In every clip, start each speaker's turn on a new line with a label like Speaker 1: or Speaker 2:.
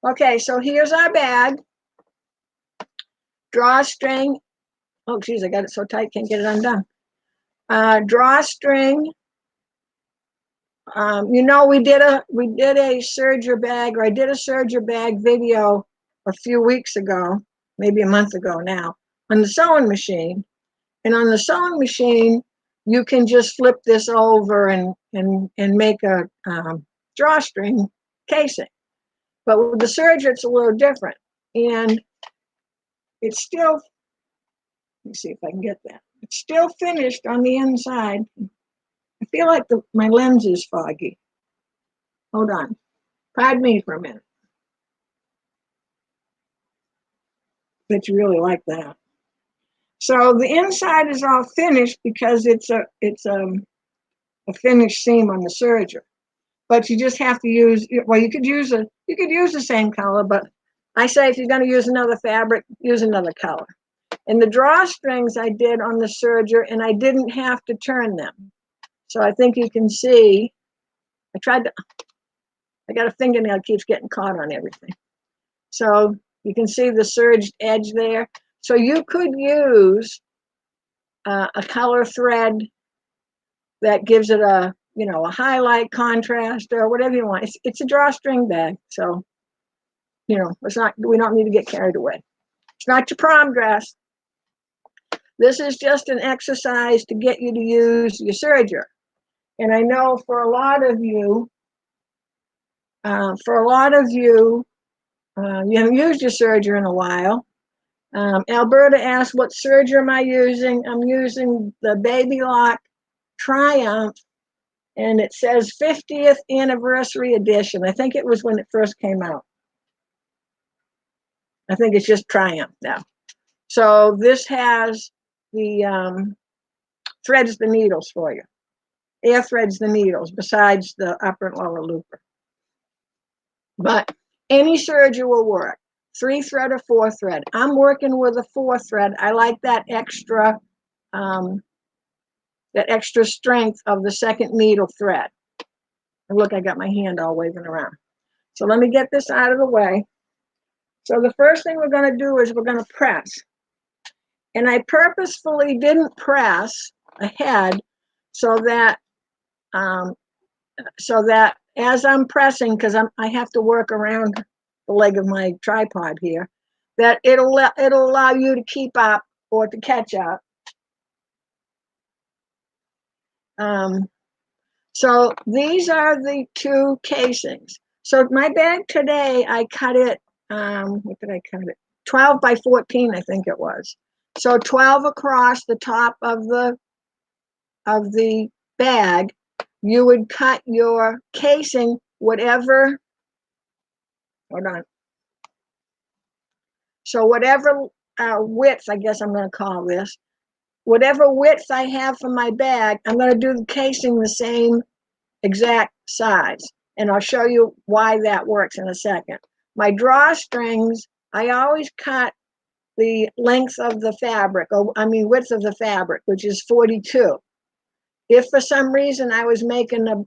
Speaker 1: Okay, so here's our bag. Drawstring. Oh, geez, I got it so tight, can't get it undone. Drawstring. You know, we did a serger bag, or I did a serger bag video a few weeks ago, maybe a month ago now, on the sewing machine. And on the sewing machine, you can just flip this over and make a drawstring casing. But with the serger, it's a little different. And it's still, let me see if I can get that. It's still finished on the inside. I feel like my lens is foggy. Hold on. Pardon me for a minute. Bet you really like that. So the inside is all finished because it's a finished seam on the serger. But you just have to use, well, you could use the same color, but I say if you're going to use another fabric, use another color. And the drawstrings I did on the serger, and I didn't have to turn them. So I think you can see, I got a fingernail keeps getting caught on everything. So you can see the serged edge there. So you could use a color thread that gives it a, you know, a highlight contrast or whatever you want. It's a drawstring bag. So, you know, we don't need to get carried away. It's not your prom dress. This is just an exercise to get you to use your serger. And I know for a lot of you, you haven't used your serger in a while. Alberta asked, what serger am I using? I'm using the Baby Lock Triumph, and it says 50th anniversary edition. I think it was when it first came out. I think it's just Triumph now. So this has the threads the needles for you. Air threads the needles besides the upper and lower looper. But any serger will work. 3-thread or 4-thread. I'm working with a 4-thread. I like that extra strength of the second needle thread. And look, I got my hand all waving around. So let me get this out of the way. So the first thing we're going to do is we're going to press. And I purposefully didn't press ahead so that as I'm pressing, because I have to work around the leg of my tripod here, that it'll allow you to keep up or to catch up. So these are the 2 casings. So my bag today, I cut it, what did I cut it? 12 by 14, I think it was. So 12 across the top of the bag. You would cut your casing, whatever, hold on. So whatever width, I guess I'm going to call this, whatever width I have for my bag, I'm going to do the casing the same exact size. And I'll show you why that works in a second. My drawstrings, I always cut the length of the fabric, width of the fabric, which is 42. If for some reason I was making a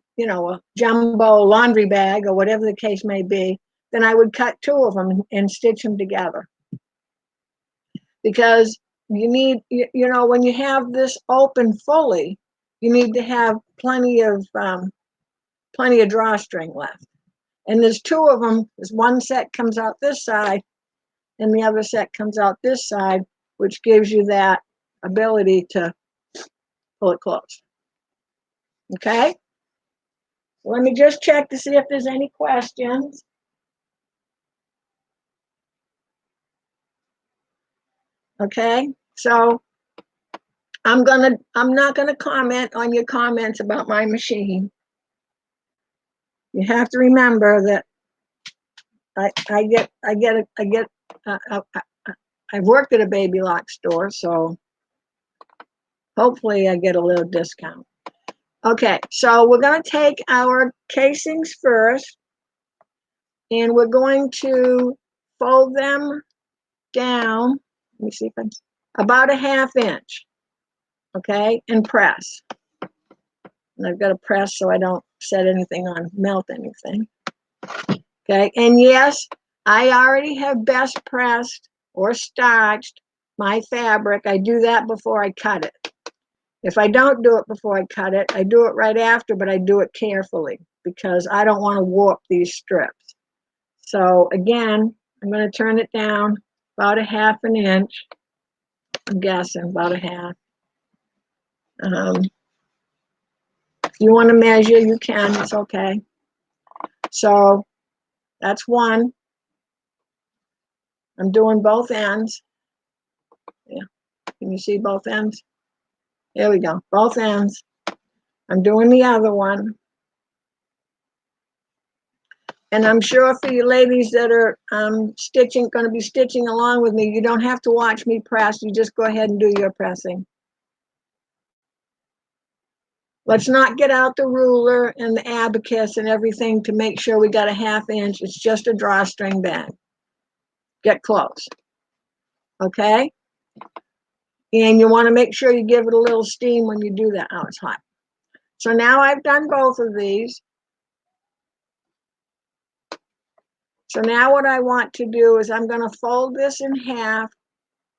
Speaker 1: jumbo laundry bag or whatever the case may be, then I would cut 2 of them and stitch them together. Because you need, when you have this open fully, you need to have plenty of drawstring left. And there's 2 of them. There's one set comes out this side and the other set comes out this side, which gives you that ability to pull it close. Okay? Let me just check to see if there's any questions. Okay, so I'm not gonna comment on your comments about my machine. You have to remember that I've worked at a Baby Lock store, so hopefully I get a little discount. Okay, so we're going to take our casings first, and we're going to fold them down. Let me see if I'm about a 1/2 inch. Okay, and press. And I've got to press so I don't set anything on, melt anything. Okay, and yes, I already have best pressed or starched my fabric. I do that before I cut it. If I don't do it before I cut it, I do it right after, but I do it carefully because I don't want to warp these strips. So again, I'm going to turn it down about a 1/2 inch. I'm guessing about a half. If you want to measure, you can. It's okay. So that's one. I'm doing both ends. Yeah. Can you see both ends? There we go. Both ends. I'm doing the other one. And I'm sure for you ladies that are going to be stitching along with me, you don't have to watch me press. You just go ahead and do your pressing. Let's not get out the ruler and the abacus and everything to make sure we got a 1/2 inch. It's just a drawstring bag. Get close. Okay? And you want to make sure you give it a little steam when you do that. Oh, it's hot. So now I've done both of these. So now what I want to do is I'm going to fold this in half,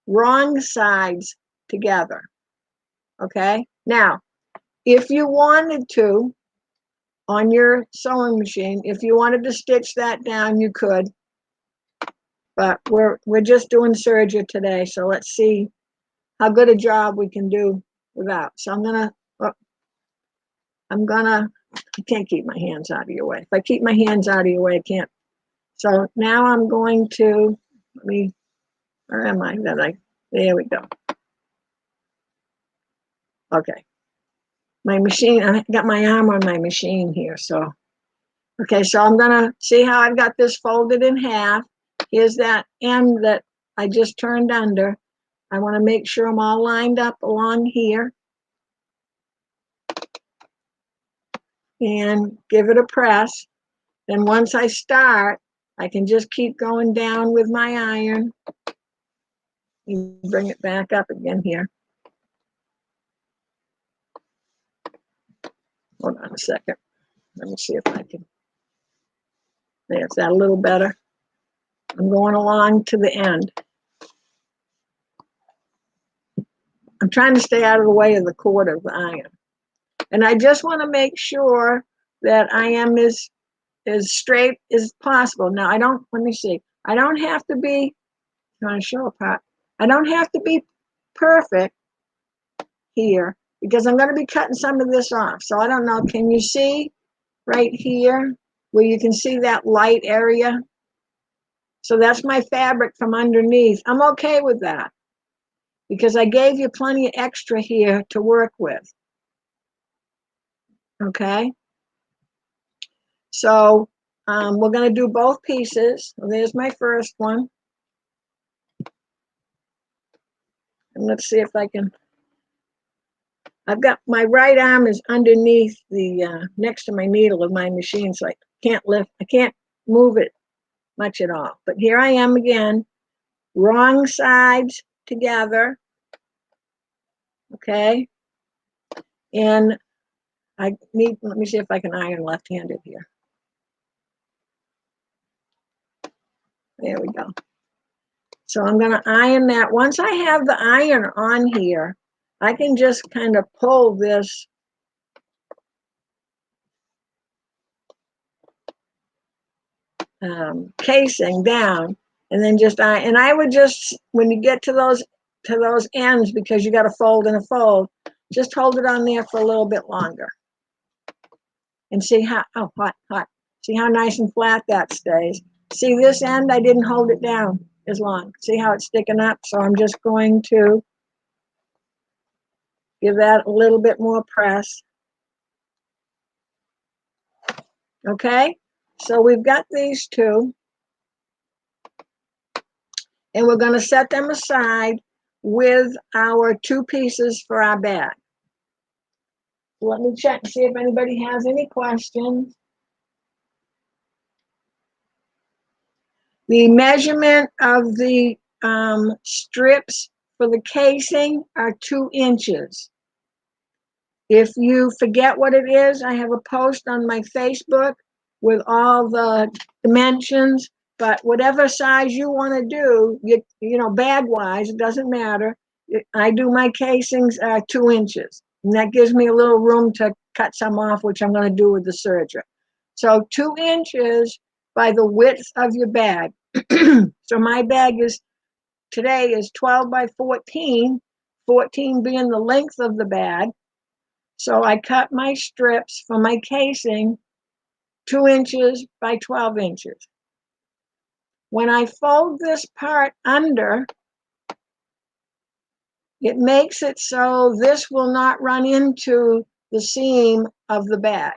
Speaker 1: wrong sides together. Okay? Now, if you wanted to, on your sewing machine, if you wanted to stitch that down, you could. But we're just doing Serger today, so let's see how good a job we can do without. So I can't keep my hands out of your way. If I keep my hands out of your way, I can't. So now I'm going to, where am I? There we go. Okay. My machine, I got my arm on my machine here, so. Okay, so I'm gonna see how I've got this folded in half. Here's that end that I just turned under. I wanna make sure I'm all lined up along here. And give it a press. Then once I start, I can just keep going down with my iron. You bring it back up again here. Hold on a second. Let me see if I can. There's that a little better. I'm going along to the end. I'm trying to stay out of the way of the cord of the iron. And I just want to make sure that I am as straight as possible. Now, let me see. I don't have to be, trying to show a part. I don't have to be perfect here because I'm going to be cutting some of this off. So I don't know, can you see right here where you can see that light area? So that's my fabric from underneath. I'm okay with that because I gave you plenty of extra here to work with. Okay. So we're going to do both pieces. Well, there's my first one. And let's see if I can. I've got my right arm is underneath the next to my needle of my machine, so I can't move it much at all. But here I am again, wrong sides together. Okay. And let me see if I can iron left-handed here. There we go. So I'm going to iron that. Once I have the iron on here, I can just kind of pull this casing down and then just iron. And I would just, when you get to those ends, because you got to fold and a fold, just hold it on there for a little bit longer. And see how, oh, hot. See how nice and flat that stays. See this end, I didn't hold it down as long. See how it's sticking up? So I'm just going to give that a little bit more press. Okay, so we've got these two. And we're going to set them aside with our 2 pieces for our bag. Let me check and see if anybody has any questions. The measurement of the strips for the casing are 2 inches. If you forget what it is, I have a post on my Facebook with all the dimensions But whatever size you want to do, you know, bag wise, it doesn't matter. I do my casings 2 inches, and that gives me a little room to cut some off, which I'm going to do with the serger. So 2 inches by the width of your bag. So my bag today is 12 by 14, 14 being the length of the bag. So I cut my strips for my casing 2 inches by 12 inches. When I fold this part under, it makes it so this will not run into the seam of the bag.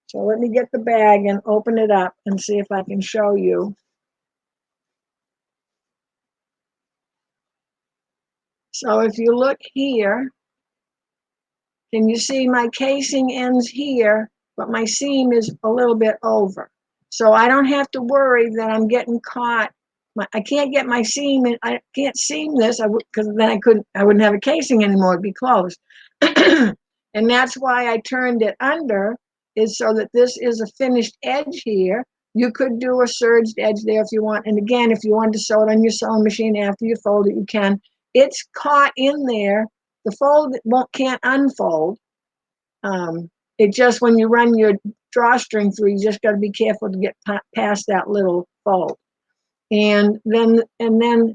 Speaker 1: So let me get the bag and open it up and see if I can show you. So if you look here, can you see my casing ends here, but my seam is a little bit over. So I don't have to worry that I'm getting caught. I can't get my seam in, I can't seam this because then I wouldn't have a casing anymore, it'd be closed. And that's why I turned it under, is so that this is a finished edge here. You could do a serged edge there if you want. And again, if you want to sew it on your sewing machine after you fold it, you can. It's caught in there. The fold can't unfold. It just, when you run your drawstring through, you just got to be careful to get past that little fold. And then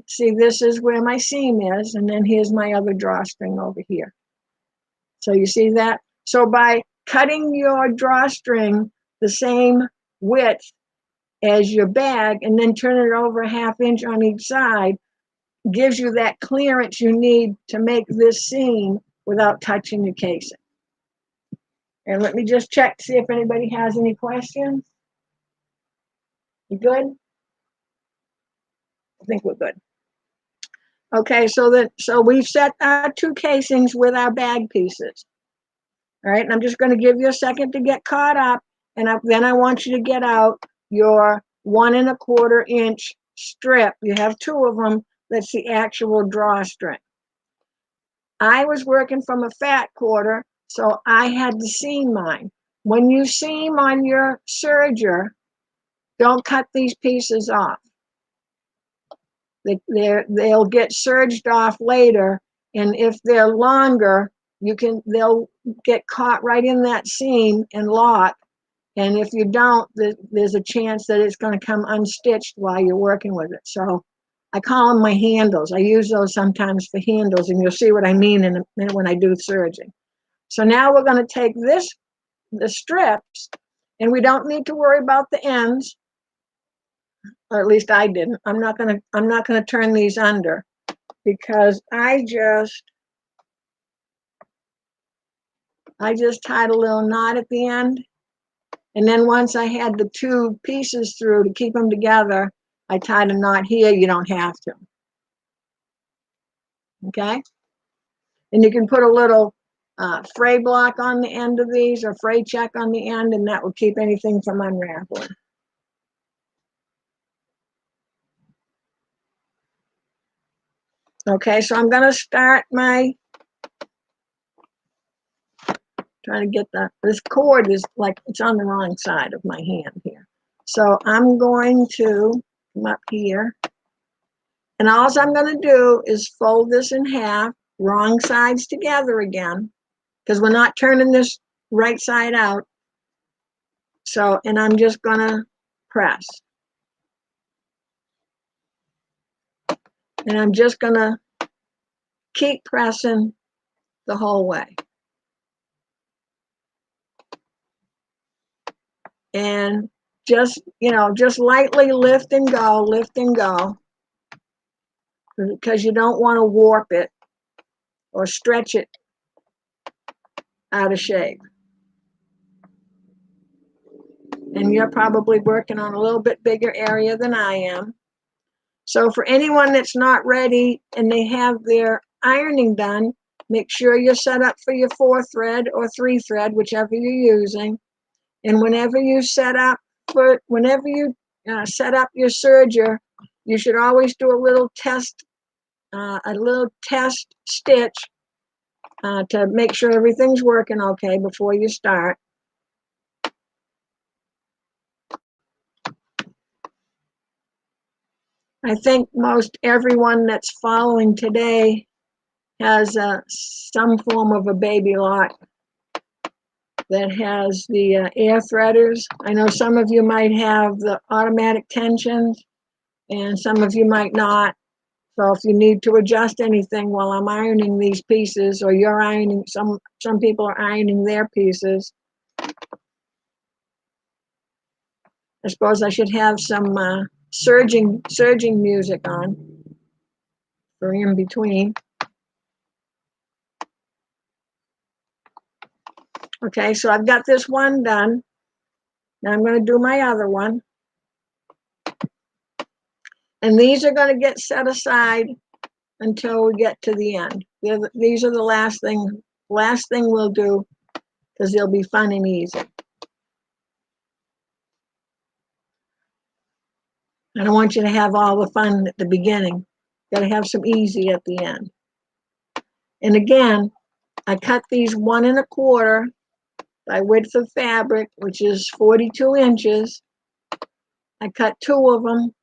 Speaker 1: see, this is where my seam is, and then here's my other drawstring over here. So you see that? So by cutting your drawstring the same width as your bag and then turn it over 1/2 inch on each side, gives you that clearance you need to make this seam without touching your casing. And let me just check to see if anybody has any questions. You good? I think we're good. Okay, so we've set our 2 casings with our bag pieces. All right, and I'm just going to give you a second to get caught up, and then I want you to get out your 1 1/4 inch strip. You have 2 of them. That's the actual drawstring. I was working from a fat quarter, so I had to seam mine. When you seam on your serger, don't cut these pieces off. They'll get serged off later, and if they're longer, they'll get caught right in that seam and lock. And if you don't, there's a chance that it's going to come unstitched while you're working with it. So I call them my handles. I use those sometimes for handles, and you'll see what I mean in a minute when I do serging. So now we're going to take the strips, and we don't need to worry about the ends, or at least I didn't. I'm not gonna turn these under, because I just tied a little knot at the end, and then once I had the 2 pieces through to keep them together, I tied a knot here. You don't have to. Okay, and you can put a little fray block on the end of these, or fray check on the end, and that will keep anything from unraveling. Okay, so I'm going to start trying to get this cord is like, it's on the wrong side of my hand here. So I'm going to come up here, and all I'm going to do is fold this in half, wrong sides together again, because we're not turning this right side out. So, and I'm just going to press. And I'm just going to keep pressing the whole way. And just, just lightly lift and go, because you don't want to warp it or stretch it out of shape. And you're probably working on a little bit bigger area than I am. So for anyone that's not ready and they have their ironing done, make sure you're set up for your 4-thread or 3-thread, whichever you're using. And whenever you set up your serger, you should always do a little test stitch to make sure everything's working okay before you start. I think most everyone that's following today has some form of a baby lock that has the air threaders. I know some of you might have the automatic tensions and some of you might not. So if you need to adjust anything while I'm ironing these pieces, or you're ironing, some people are ironing their pieces. I suppose I should have some surging music on for in between. Okay, so I've got this one done. Now I'm going to do my other one. And these are going to get set aside until we get to the end. These are the last thing we'll do, because they'll be fun and easy. I don't want you to have all the fun at the beginning. Got to have some easy at the end. And again, I cut these 1 1/4 by width of fabric, which is 42 inches. I cut 2 of them.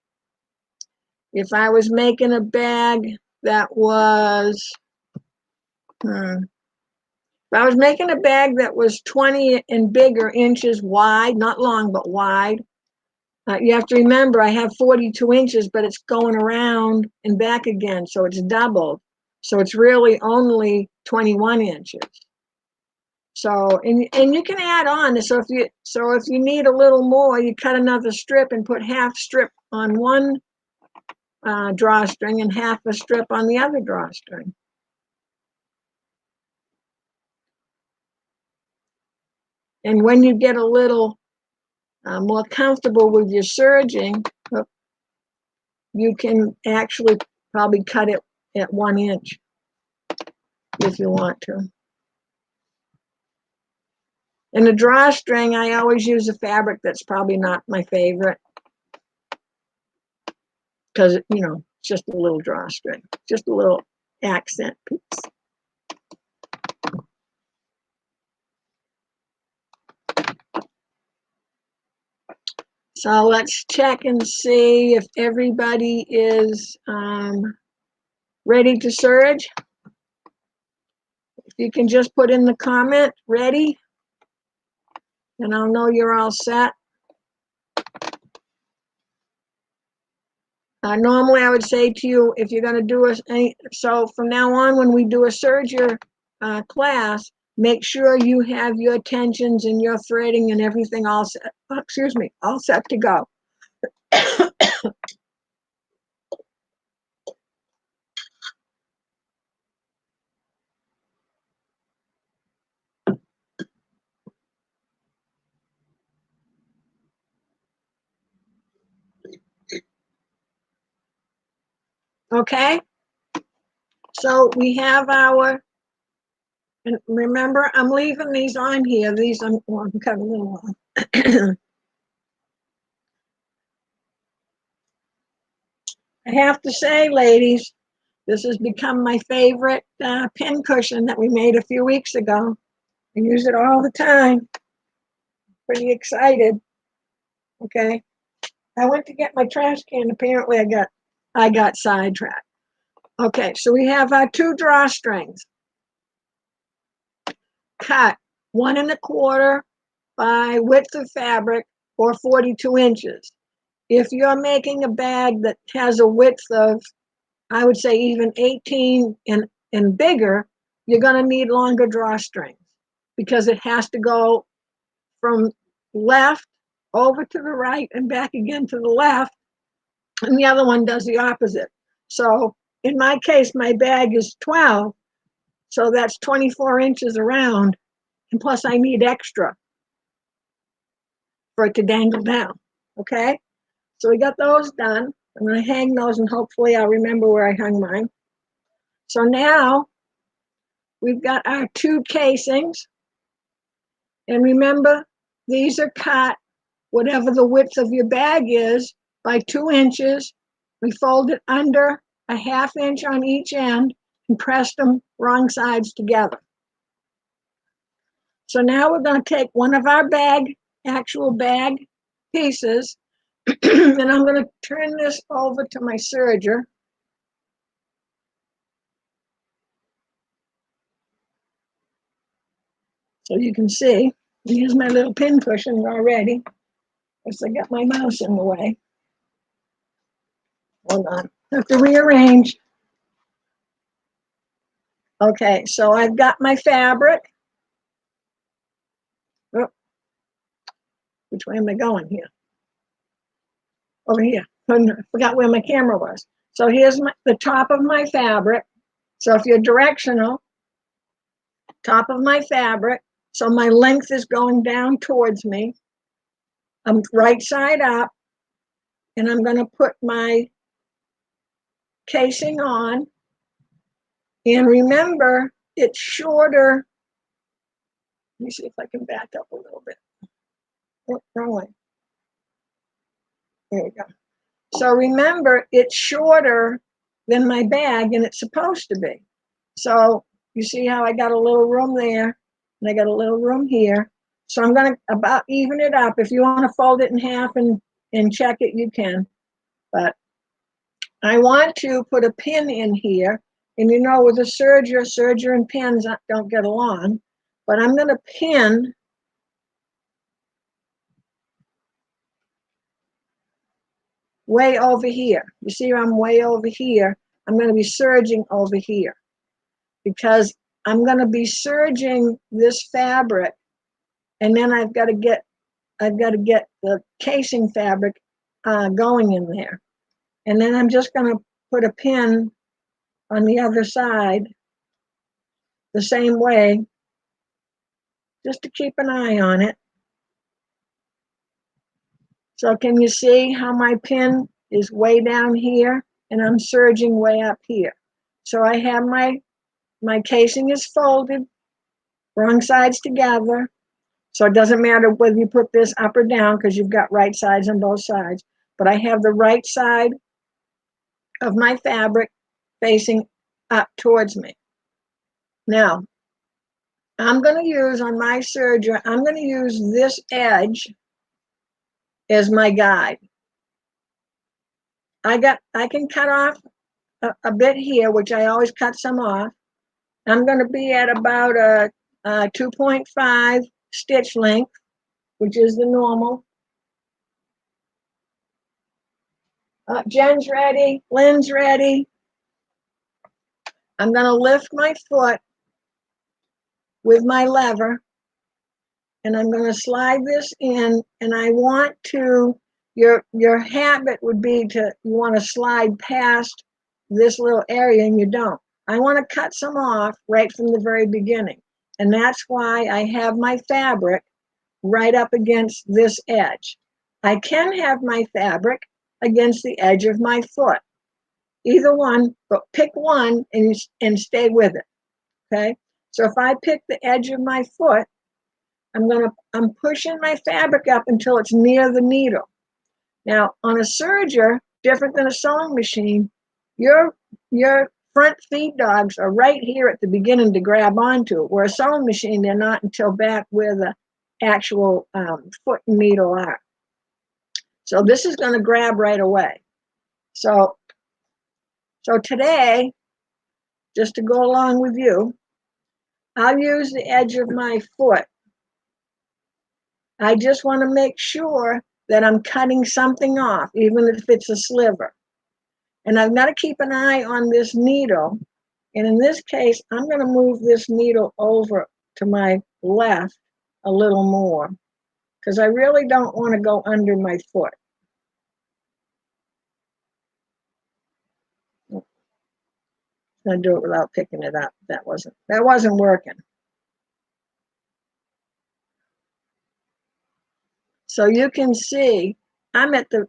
Speaker 1: If I was making a bag that was, if I was making a bag that was 20 and bigger inches wide, not long, but wide, you have to remember I have 42 inches, but it's going around and back again, so it's doubled. So it's really only 21 inches. So, and you can add on. So if you need a little more, you cut another strip and put half strip on one drawstring and half a strip on the other drawstring. And when you get a little more comfortable with your serging, you can actually probably cut it at 1 inch if you want to. And the drawstring, I always use a fabric that's probably not my favorite, because, you know, it's just a little drawstring, just a little accent piece. So let's check and see if everybody is ready to serge. If you can just put in the comment, ready, and I'll know you're all set. Normally I would say to you, if you're going to do so from now on, when we do a serger class, make sure you have your tensions and your threading and everything all set, all set to go. Okay, so we have our, and remember, I'm leaving these on here. These I'm cutting a little long. I have to say, ladies, this has become my favorite pin cushion that we made a few weeks ago. I use it all the time. Pretty excited. Okay, I went to get my trash can. Apparently, I got sidetracked. Okay, so we have our 2 drawstrings. Cut 1 1/4 by width of fabric, or 42 inches. If you're making a bag that has a width of, I would say even 18 and bigger, you're going to need longer drawstrings, because it has to go from left over to the right and back again to the left, and the other one does the opposite. So in my case, my bag is 12, so that's 24 inches around, and plus I need extra for it to dangle down. Okay, so we got those done. I'm going to hang those, and hopefully I'll remember where I hung mine. So now we've got our 2 casings, and remember, these are cut whatever the width of your bag is by 2 inches. We fold it under a 1/2 inch on each end and press them wrong sides together. So now we're going to take one of our actual bag pieces, And I'm going to turn this over to my serger. So you can see, here's my little pin cushion already. Guess I got my mouse in the way. Hold on, I have to rearrange. Okay, so I've got my fabric. Oh, which way am I going here? Over here. I forgot where my camera was. So here's the top of my fabric. So if you're directional, top of my fabric. So my length is going down towards me. I'm right side up, and I'm going to put my casing on. And remember, it's shorter. Let me see if I can back up a little bit. Oh, wrong way. There we go. So remember, it's shorter than my bag, and it's supposed to be. So you see how I got a little room there, and I got a little room here. So I'm going to about even it up. If you want to fold it in half and check it, you can. But I want to put a pin in here. And you know, with a serger and pins don't get along. But I'm going to pin way over here. You see I'm way over here. I'm going to be serging over here because I'm going to be serging this fabric, and then I've got to get the casing fabric going in there. And then I'm just going to put a pin on the other side the same way, just to keep an eye on it. So can you see how my pin is way down here and I'm serging way up here? So I have my casing is folded, wrong sides together. So it doesn't matter whether you put this up or down because you've got right sides on both sides. But I have the right side of my fabric facing up towards me. Now, I'm going to use on my serger, I'm going to use this edge as my guide. I can cut off a bit here, which I always cut some off. I'm going to be at about a 2.5 stitch length, which is the normal. Jen's ready, Lynn's ready. I'm going to lift my foot with my lever, and I'm going to slide this in, and I want to, your habit would be you want to slide past this little area, and you don't. I want to cut some off right from the very beginning, and that's why I have my fabric right up against this edge. I can have my fabric against the edge of my foot. Either one, but pick one and stay with it, okay? So if I pick the edge of my foot, I'm pushing my fabric up until it's near the needle. Now, on a serger, different than a sewing machine, your front feed dogs are right here at the beginning to grab onto it, where a sewing machine, they're not until back where the actual foot and needle are. So this is going to grab right away. So today, just to go along with you, I'll use the edge of my foot. I just want to make sure that I'm cutting something off, even if it's a sliver. And I've got to keep an eye on this needle. And in this case, I'm going to move this needle over to my left a little more because I really don't want to go under my foot. I'm going to do it without picking it up. That wasn't working. So you can see I'm at the,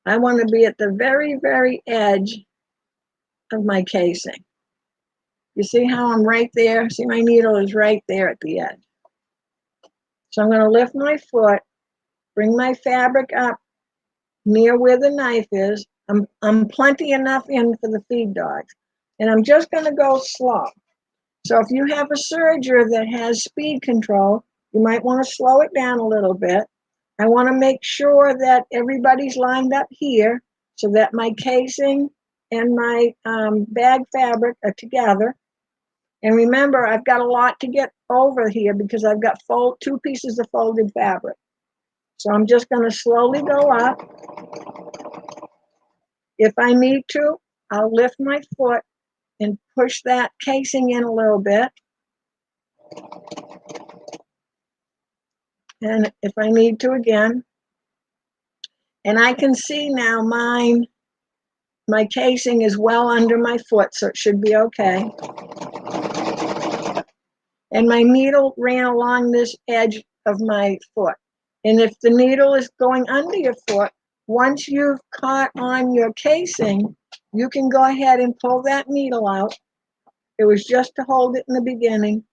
Speaker 1: I want to be at the very, very edge of my casing. You see how I'm right there? See, my needle is right there at the edge. So I'm going to lift my foot, bring my fabric up near where the knife is. I'm plenty enough in for the feed dogs. And I'm just going to go slow. So if you have a serger that has speed control, you might want to slow it down a little bit. I want to make sure that everybody's lined up here so that my casing and my bag fabric are together. And remember, I've got a lot to get over here because I've got two pieces of folded fabric. So I'm just going to slowly go up. If I need to, I'll lift my foot and push that casing in a little bit. And if I need to again. And I can see now my casing is well under my foot, so it should be okay. And my needle ran along this edge of my foot. And if the needle is going under your foot, once you've caught on your casing, you can go ahead and pull that needle out. It was just to hold it in the beginning.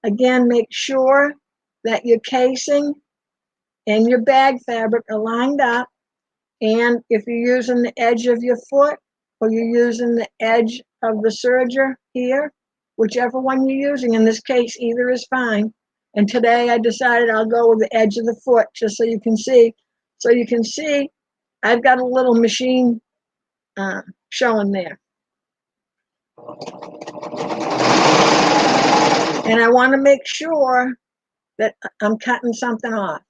Speaker 1: Again, make sure that your casing and your bag fabric are lined up. And if you're using the edge of your foot or you're using the edge of the serger here, whichever one you're using, in this case, either is fine. And today I decided I'll go with the edge of the foot just so you can see. So you can see I've got a little machine showing there. And I want to make sure that I'm cutting something off.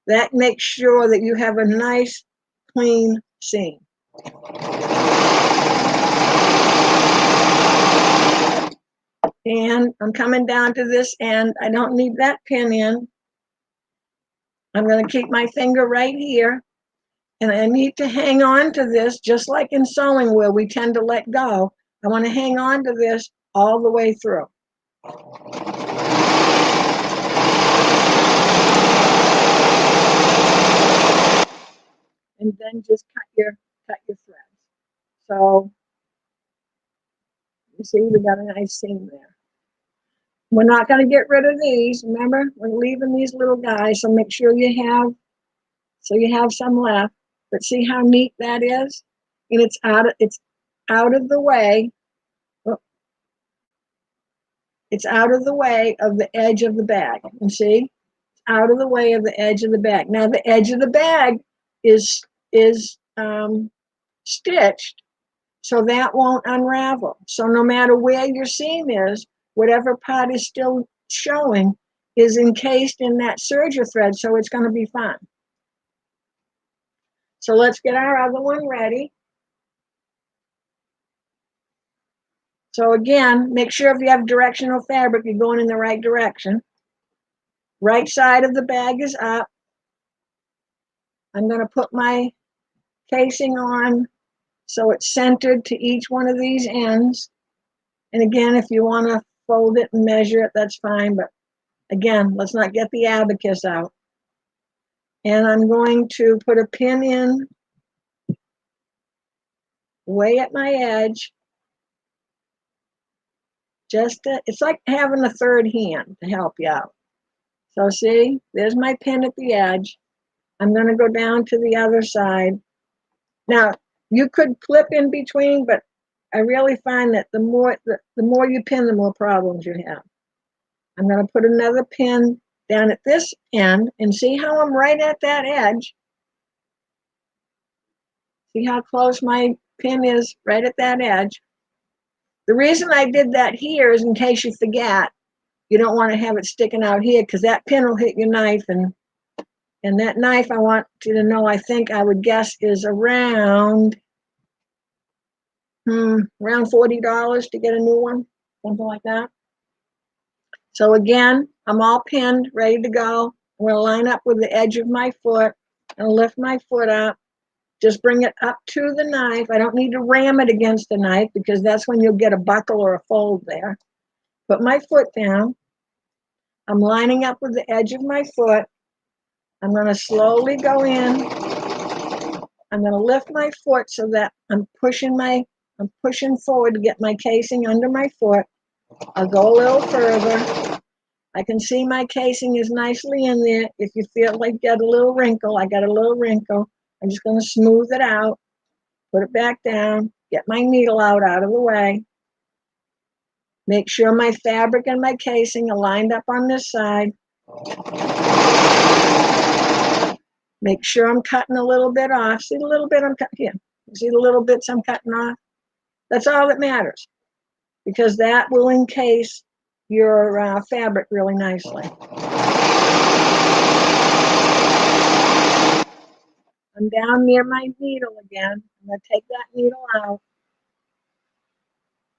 Speaker 1: That makes sure that you have a nice, clean seam. And I'm coming down to this end. I don't need that pin in. I'm going to keep my finger right here. And I need to hang on to this, just like in sewing where we tend to let go. I want to hang on to this all the way through. And then just cut your threads. So you see we got a nice seam there. We're not going to get rid of these. Remember, we're leaving these little guys, so make sure you have some left. But see how neat that is? And it's out of the way. It's out of the way of the edge of the bag. And see? It's out of the way of the edge of the bag. Now the edge of the bag is stitched, so that won't unravel. So no matter where your seam is, whatever part is still showing is encased in that serger thread, so it's going to be fine. So let's get our other one ready. So again, make sure if you have directional fabric, you're going in the right direction. Right side of the bag is up. I'm going to put my casing on so it's centered to each one of these ends. And again, if you want to fold it and measure it, that's fine. But again, let's not get the abacus out. And I'm going to put a pin in way at my edge. It's like having a third hand to help you out. So see, there's my pin at the edge. I'm going to go down to the other side. Now, you could clip in between, but I really find that the more you pin, the more problems you have. I'm going to put another pin down at this end and see how I'm right at that edge. See how close my pin is right at that edge. The reason I did that here is in case you forget. You don't want to have it sticking out here because that pin will hit your knife, and that knife, I want you to know, I would guess is around $40 to get a new one, something like that. So again, I'm all pinned, ready to go. I'm going to line up with the edge of my foot and lift my foot up. Just bring it up to the knife. I don't need to ram it against the knife because that's when you'll get a buckle or a fold there. Put my foot down. I'm lining up with the edge of my foot. I'm going to slowly go in. I'm going to lift my foot so that I'm pushing forward to get my casing under my foot. I'll go a little further. I can see my casing is nicely in there. If you feel like you got a little wrinkle, I got a little wrinkle. I'm just going to smooth it out, put it back down, get my needle out of the way. Make sure my fabric and my casing are lined up on this side. Make sure I'm cutting a little bit off. See the little bit I'm cutting here? See the little bits I'm cutting off? That's all that matters, because that will encase your fabric really nicely. I'm down near my needle again. I'm going to take that needle out.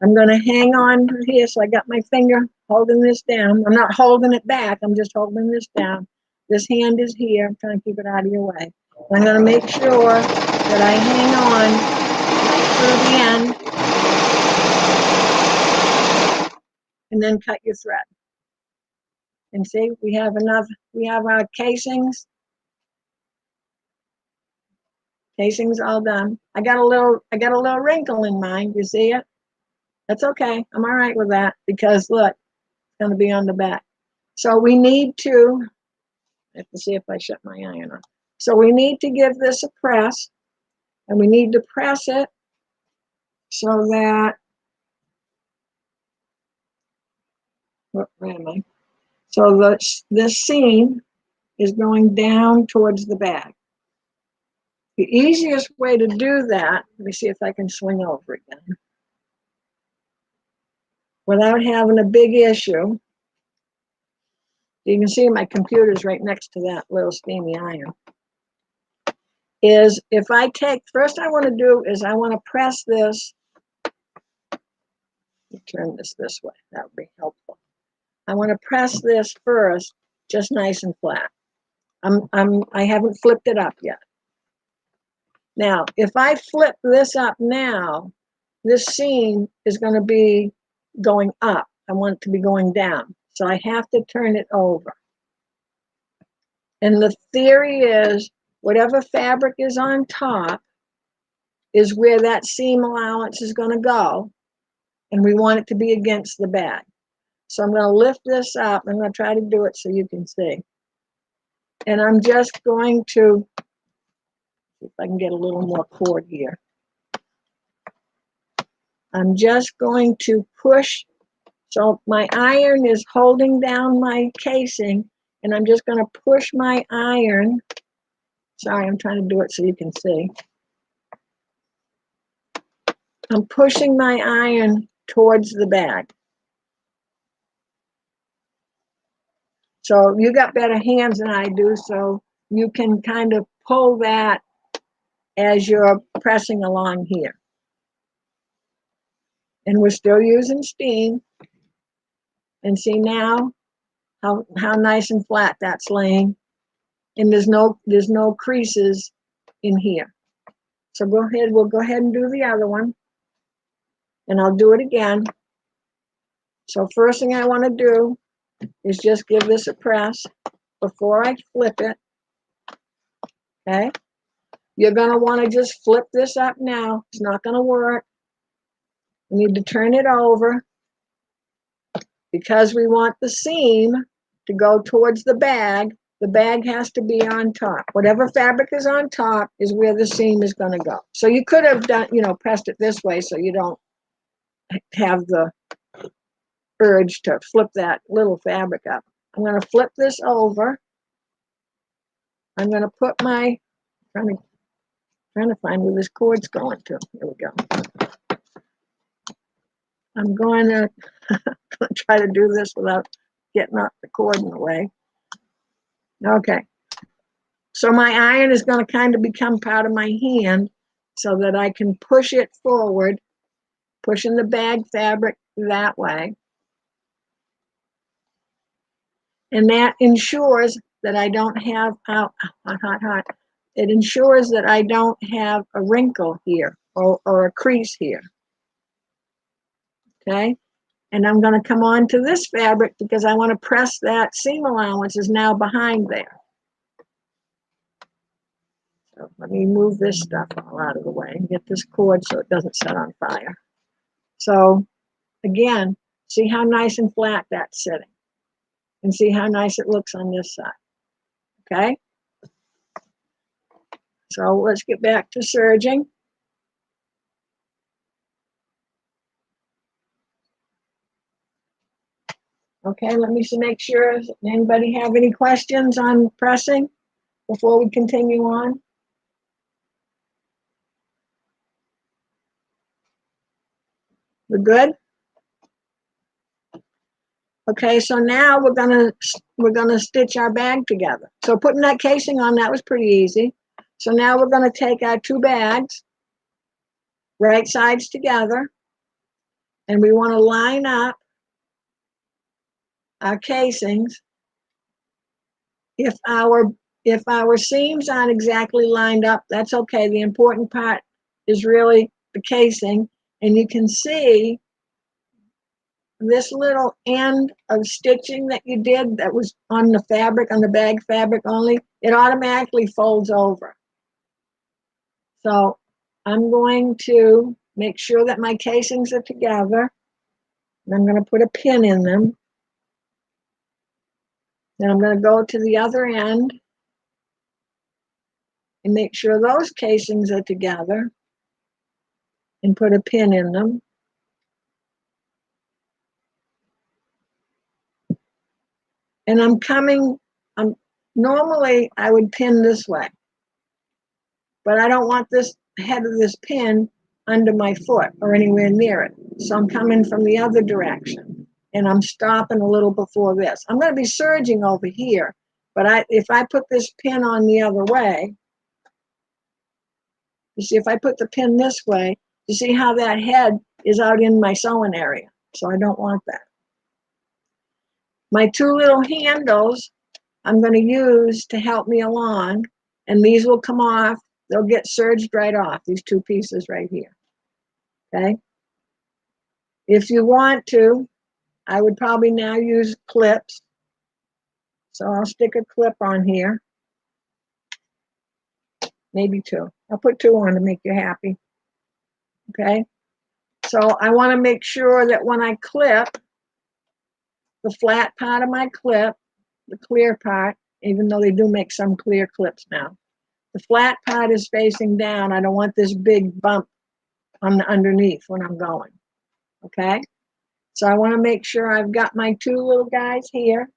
Speaker 1: I'm going to hang on here, so I got my finger holding this down. I'm not holding it back. I'm just holding this down. This hand is here. I'm trying to keep it out of your way. I'm going to make sure that I hang on through the end and then cut your thread. And see, we have our casings. Casing's all done. I got a little wrinkle in mine. You see it? That's okay. I'm all right with that, because look, it's going to be on the back. So we need to, I have to see if I shut my iron on. So we need to give this a press, and we need to press it so that, where am I? So this seam is going down towards the bag. The easiest way to do that, let me see if I can swing over again, without having a big issue. You can see my computer's right next to that little steamy iron. Is if I take, first I want to do is I want to press this. Turn this way, that would be helpful. I want to press this first, just nice and flat. I haven't flipped it up yet. Now, if I flip this up now, this seam is going to be going up. I want it to be going down. So I have to turn it over. And the theory is whatever fabric is on top is where that seam allowance is going to go. And we want it to be against the bag. So I'm going to lift this up. I'm going to try to do it so you can see. And I'm just going to, see if I can get a little more cord here. I'm just going to push. So my iron is holding down my casing, and I'm just going to push my iron. Sorry, I'm trying to do it so you can see. I'm pushing my iron towards the bag. So you got better hands than I do, so you can kind of pull that as you're pressing along here. And we're still using steam. And see now how nice and flat that's laying. And there's no creases in here. So we'll go ahead and do the other one. And I'll do it again. So first thing I want to do is just give this a press before I flip it. Okay? You're going to want to just flip this up now. It's not going to work. We need to turn it over because we want the seam to go towards the bag. The bag has to be on top. Whatever fabric is on top is where the seam is going to go. So you could have done, pressed it this way so you don't have the urge to flip that little fabric up. I'm going to flip this over. I'm going to put my, trying to find where this cord's going to. Here we go. I'm going to try to do this without getting up the cord in the way. Okay. So my iron is going to kind of become part of my hand so that I can push it forward, pushing the bag fabric that way. And that ensures that I don't have, hot. It ensures that I don't have a wrinkle here or a crease here. Okay? And I'm going to come on to this fabric because I want to press that seam allowance is now behind there. So let me move this stuff all out of the way and get this cord so it doesn't set on fire. So again, see how nice and flat that's sitting. And see how nice it looks on this side. Okay? So let's get back to serging. Okay, let me make sure. Anybody have any questions on pressing? before we continue on? We're good? Okay, so now we're gonna stitch our bag together. So putting that casing on, that was pretty easy. So now we're gonna take our two bags, right sides together, and we want to line up our casings. If our seams aren't exactly lined up, that's okay. The important part is really the casing, and you can see this little end of stitching that you did that was on the fabric, on the bag fabric only, it automatically folds over. So I'm going to make sure that my casings are together, and I'm going to put a pin in them. Then I'm going to go to the other end and make sure those casings are together and put a pin in them. And normally I would pin this way, but I don't want this head of this pin under my foot or anywhere near it. So I'm coming from the other direction, and I'm stopping a little before this. I'm going to be serging over here, but if I put this pin on the other way, you see, if I put the pin this way, you see how that head is out in my sewing area. So I don't want that. My two little handles I'm going to use to help me along, and these will come off. They'll get serged right off, these two pieces right here. Okay? If you want to, I would probably now use clips. So I'll stick a clip on here. Maybe two. I'll put two on to make you happy. Okay? So I want to make sure that when I clip, the flat part of my clip, the clear part, even though they do make some clear clips now, the flat part is facing down. I don't want this big bump on the underneath when I'm going. Okay? So I want to make sure I've got my two little guys here,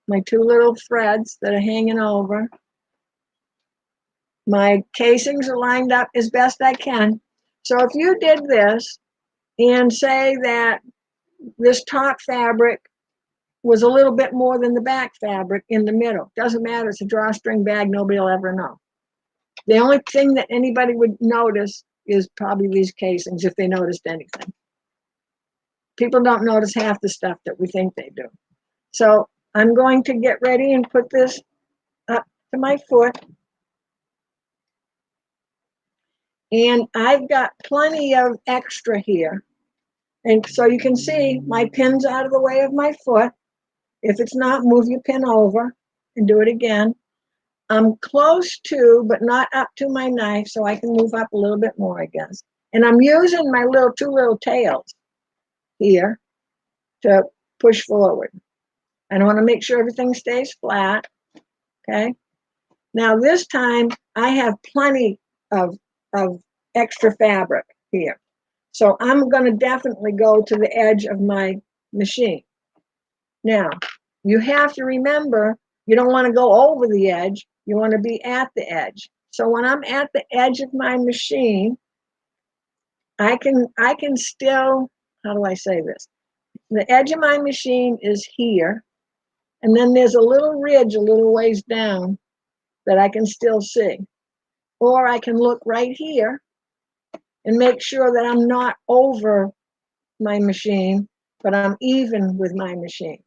Speaker 1: my two little threads that are hanging over. My casings are lined up as best I can. So if you did this and say that this top fabric was a little bit more than the back fabric in the middle, doesn't matter, it's a drawstring bag, nobody will ever know. The only thing that anybody would notice is probably these casings, if they noticed anything. People don't notice half the stuff that we think they do. So I'm going to get ready and put this up to my foot. And I've got plenty of extra here. And so you can see my pin's out of the way of my foot. If it's not, move your pin over and do it again. I'm close to, but not up to my knife, so I can move up a little bit more, I guess. And I'm using my two little tails here to push forward. And I want to make sure everything stays flat. Okay. Now this time I have plenty of extra fabric here. So I'm going to definitely go to the edge of my machine. Now, you have to remember, you don't want to go over the edge. You want to be at the edge. So when I'm at the edge of my machine, I can still, how do I say this? The edge of my machine is here. And then there's a little ridge a little ways down that I can still see. Or I can look right here and make sure that I'm not over my machine, but I'm even with my machine.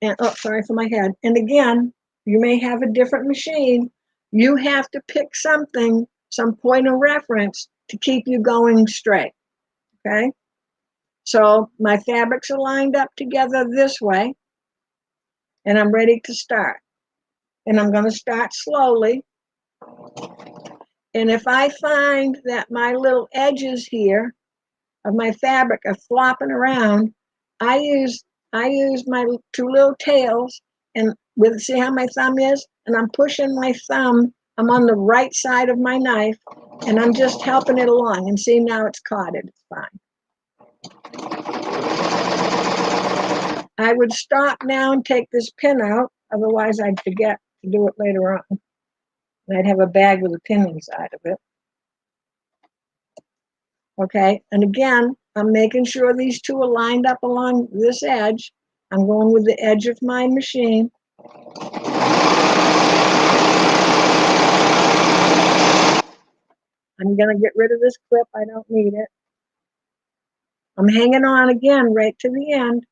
Speaker 1: And, oh, sorry for my head. And again, you may have a different machine. You have to pick something, some point of reference to keep you going straight, okay? So my fabrics are lined up together this way, and I'm ready to start. And I'm going to start slowly. And if I find that my little edges here of my fabric are flopping around, I use my two little tails, and see how my thumb is? And I'm pushing my thumb, I'm on the right side of my knife, and I'm just helping it along. And see, now it's caught it, it's fine. I would stop now and take this pin out. Otherwise, I'd forget to do it later on. And I'd have a bag with a pin inside of it. Okay, and again, I'm making sure these two are lined up along this edge. I'm going with the edge of my machine. I'm going to get rid of this clip. I don't need it. I'm hanging on again right to the end.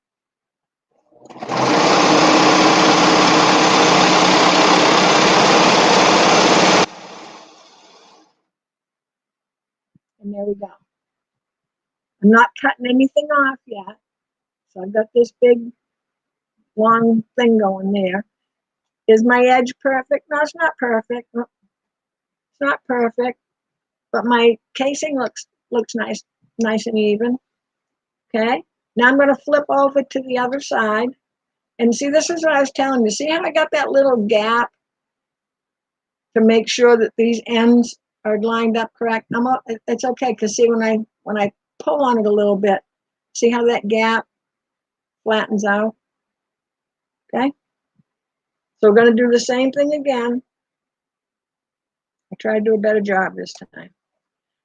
Speaker 1: And there we go. I'm not cutting anything off yet. So I've got this big, long thing going there. Is my edge perfect? No, it's not perfect. No, it's not perfect. But my casing looks nice and even. Okay. Now I'm going to flip over to the other side. And see, this is what I was telling you. See how I got that little gap to make sure that these ends are lined up correct? It's okay, because see, when I pull on it a little bit, see how that gap flattens out? Okay. So we're going to do the same thing again. I try to do a better job this time.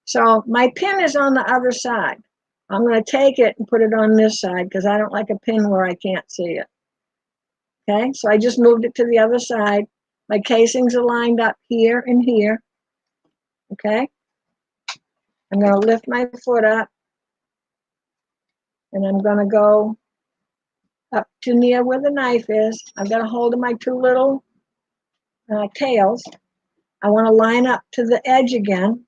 Speaker 1: So my pin is on the other side. I'm going to take it and put it on this side because I don't like a pin where I can't see it. Okay, so I just moved it to the other side. My casings are lined up here and here. Okay, I'm going to lift my foot up and I'm going to go up to near where the knife is. I've got a hold of my two little tails. I want to line up to the edge again.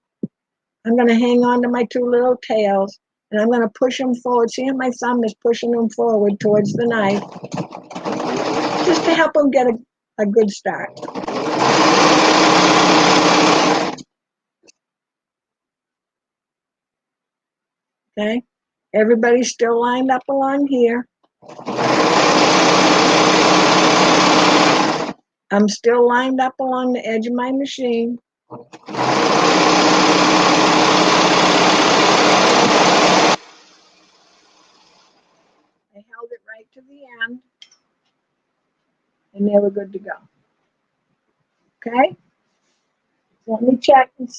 Speaker 1: I'm going to hang on to my two little tails and I'm going to push them forward. See how my thumb is pushing them forward towards the knife, just to help them get a good start. Okay, everybody's still lined up along here. I'm still lined up along the edge of my machine. I held it right to the end, and they were good to go. Okay, so let me check and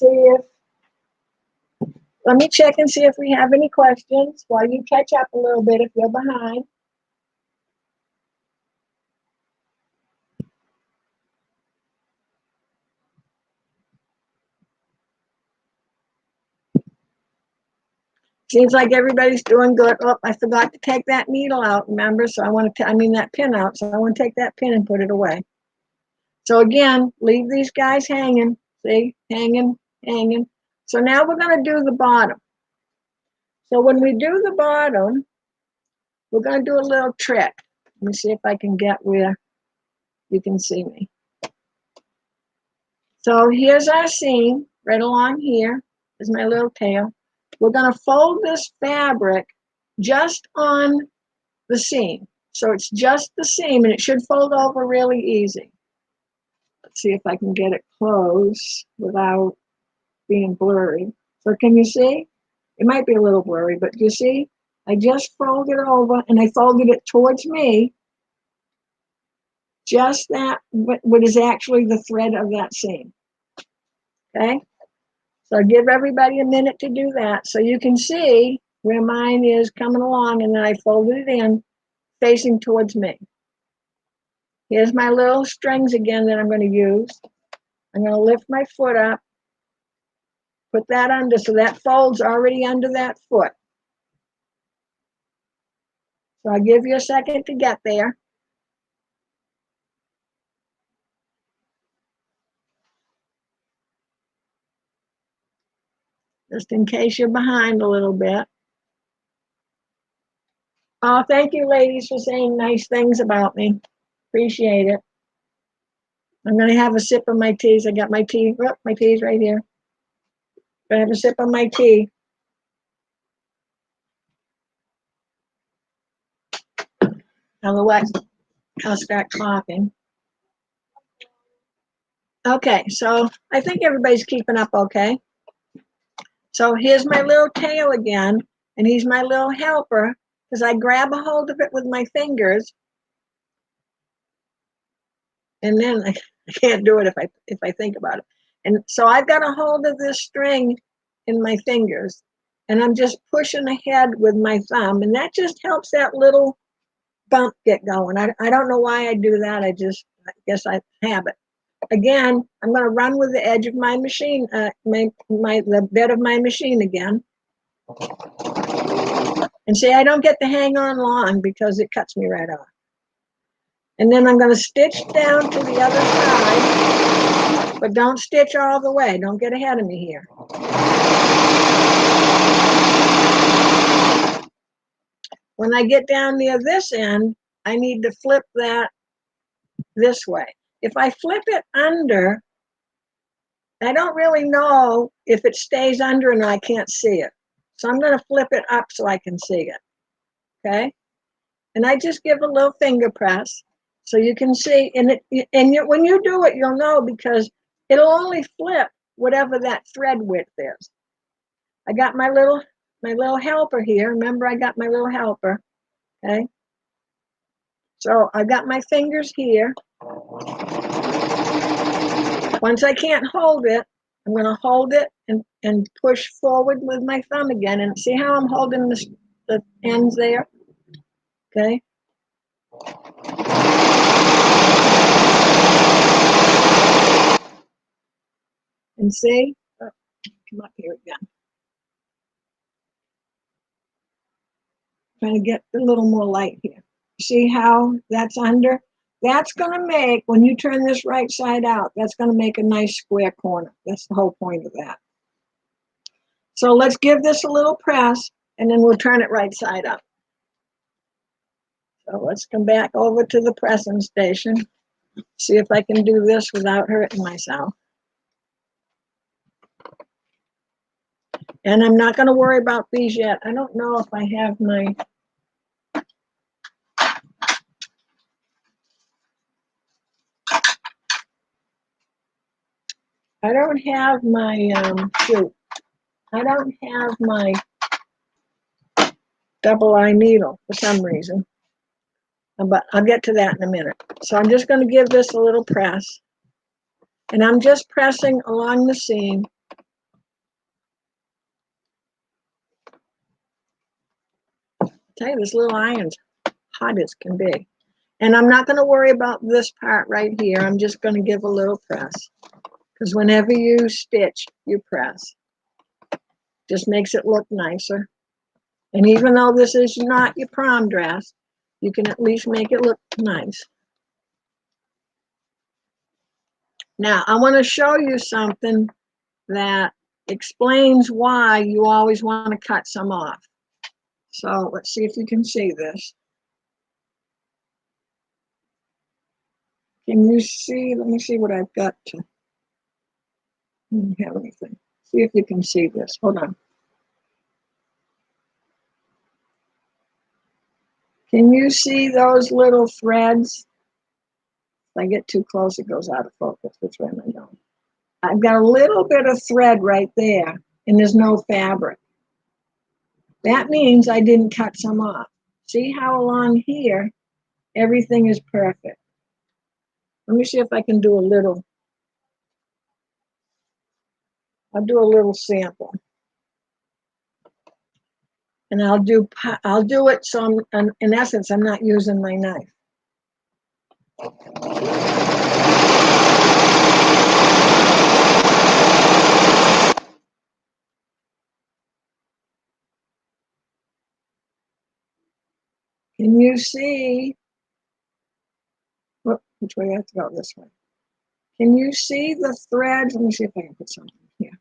Speaker 1: see if we have any questions while you catch up a little bit if you're behind. Seems like everybody's doing good. Oh, I forgot to take that needle out, remember? So that pin out. So I want to take that pin and put it away. So again, leave these guys hanging. See, hanging. So now we're going to do the bottom. So when we do the bottom, we're going to do a little trick. Let me see if I can get where you can see me. So here's our seam right along here. Is my little tail. We're going to fold this fabric just on the seam. So it's just the seam and it should fold over really easy. Let's see if I can get it close without being blurry. So can you see? It might be a little blurry, but you see? I just folded it over and I folded it towards me. Just that, what is actually the thread of that seam. Okay? So give everybody a minute to do that so you can see where mine is coming along, and then I folded it in facing towards me. Here's my little strings again that I'm going to use. I'm going to lift my foot up, put that under, so that folds already under that foot. So I'll give you a second to get there. Just in case you're behind a little bit. Oh, thank you, ladies, for saying nice things about me. Appreciate it. I'm going to have a sip of my teas. I got my tea. Oh, my tea's right here. Going to have a sip of my tea. Otherwise, I'll start coughing. Okay, so I think everybody's keeping up okay. So here's my little tail again, and he's my little helper, because I grab a hold of it with my fingers. And then I can't do it if I think about it. And so I've got a hold of this string in my fingers, and I'm just pushing ahead with my thumb, and that just helps that little bump get going. I don't know why I do that. I guess I have it. Again, I'm going to run with the edge of my machine, the bed of my machine again. And see, I don't get to hang on long because it cuts me right off. And then I'm going to stitch down to the other side, but don't stitch all the way. Don't get ahead of me here. When I get down near this end, I need to flip that this way. If I flip it under, I don't really know if it stays under and I can't see it. So I'm going to flip it up so I can see it. Okay? And I just give a little finger press so you can see. When you do it, you'll know because it'll only flip whatever that thread width is. I got my little helper here. Remember, I got my little helper. Okay? So I got my fingers here. Once I can't hold it, I'm going to hold it and push forward with my thumb again. And see how I'm holding the ends there? Okay. And see? Oh, come up here again. Trying to get a little more light here. See how that's under? That's going to make, when you turn this right side out, that's going to make a nice square corner. That's the whole point of that. So let's give this a little press, and then we'll turn it right side up. So let's come back over to the pressing station. See if I can do this without hurting myself. And I'm not going to worry about these yet. I don't know if I have my... I don't have my, I don't have my double eye needle for some reason. But I'll get to that in a minute. So I'm just going to give this a little press. And I'm just pressing along the seam. I'll tell you, this little iron's hot as can be. And I'm not going to worry about this part right here. I'm just going to give a little press. Because whenever you stitch, you press. Just makes it look nicer. And even though this is not your prom dress, you can at least make it look nice. Now, I want to show you something that explains why you always want to cut some off. So let's see if you can see this. Can you see? Let me see what I've got to. I don't have anything. See if you can see this. Hold on. Can you see those little threads? If I get too close, it goes out of focus. Which way am I going? I've got a little bit of thread right there, and there's no fabric. That means I didn't cut some off. See how along here, everything is perfect. Let me see if I can do a little. I'll do a little sample. And I'll do it so in essence, I'm not using my knife. Can you see? Whoop, which way I have to go? This way. Can you see the threads? Let me see if I can put something here.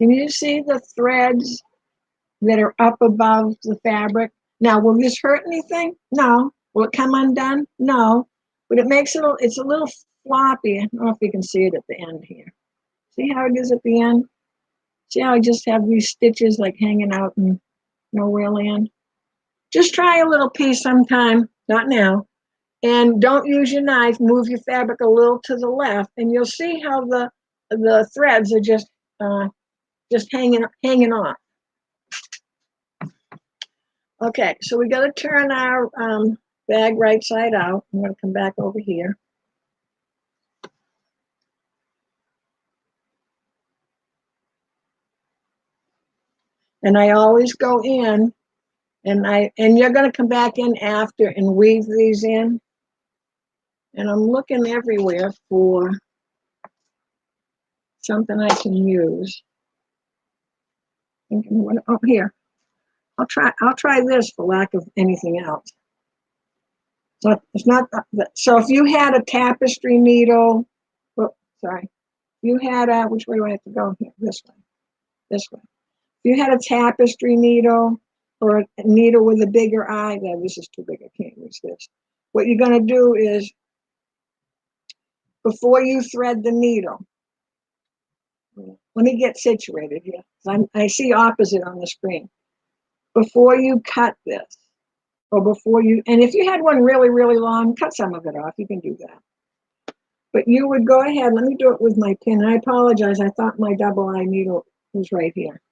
Speaker 1: Can you see the threads that are up above the fabric? Now, will this hurt anything? No. Will it come undone? No. But it makes it, it's a little floppy. I don't know if you can see it at the end here. See how it is at the end? See how I just have these stitches like hanging out and no real end? Just try a little piece sometime, not now. And don't use your knife. Move your fabric a little to the left, and you'll see how the threads are just hanging off. Okay, so we got to turn our bag right side out. I'm going to come back over here. And I always go in, and you're going to come back in after and weave these in. And I'm looking everywhere for something I can use. Oh, here. I'll try this for lack of anything else. So it's not. So if you had a tapestry needle, oh, sorry, you had a, which way do I have to go here? This way. This way. If you had a tapestry needle or a needle with a bigger eye, no, this is too big. I can't use this. What you're going to do is, before you thread the needle, let me get situated here. I see opposite on the screen. Before you cut this, or before you, and if you had one really, really long, cut some of it off. You can do that. But you would go ahead. Let me do it with my pin. I apologize. I thought my double eye needle was right here.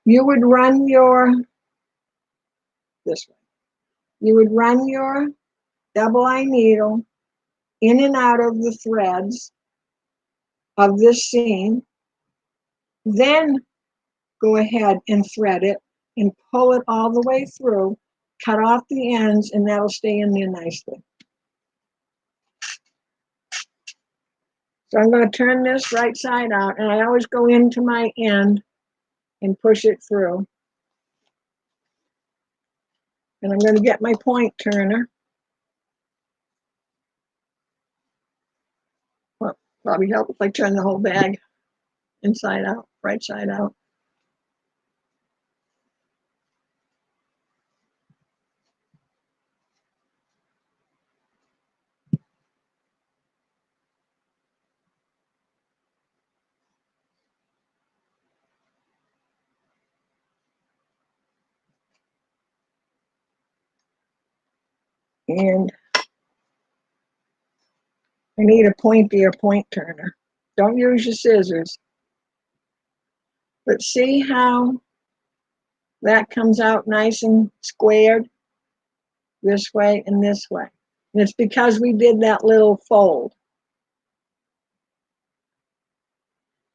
Speaker 1: You would run your, this way. You would run your double eye needle in and out of the threads of this seam. Then go ahead and thread it and pull it all the way through, cut off the ends, and that'll stay in there nicely. So I'm going to turn this right side out, and I always go into my end and push it through. And I'm going to get my point turner. Well, probably help if I turn the whole bag inside out, right side out. And I need a pointier point turner. Don't use your scissors. But see how that comes out nice and squared this way and this way. And it's because we did that little fold.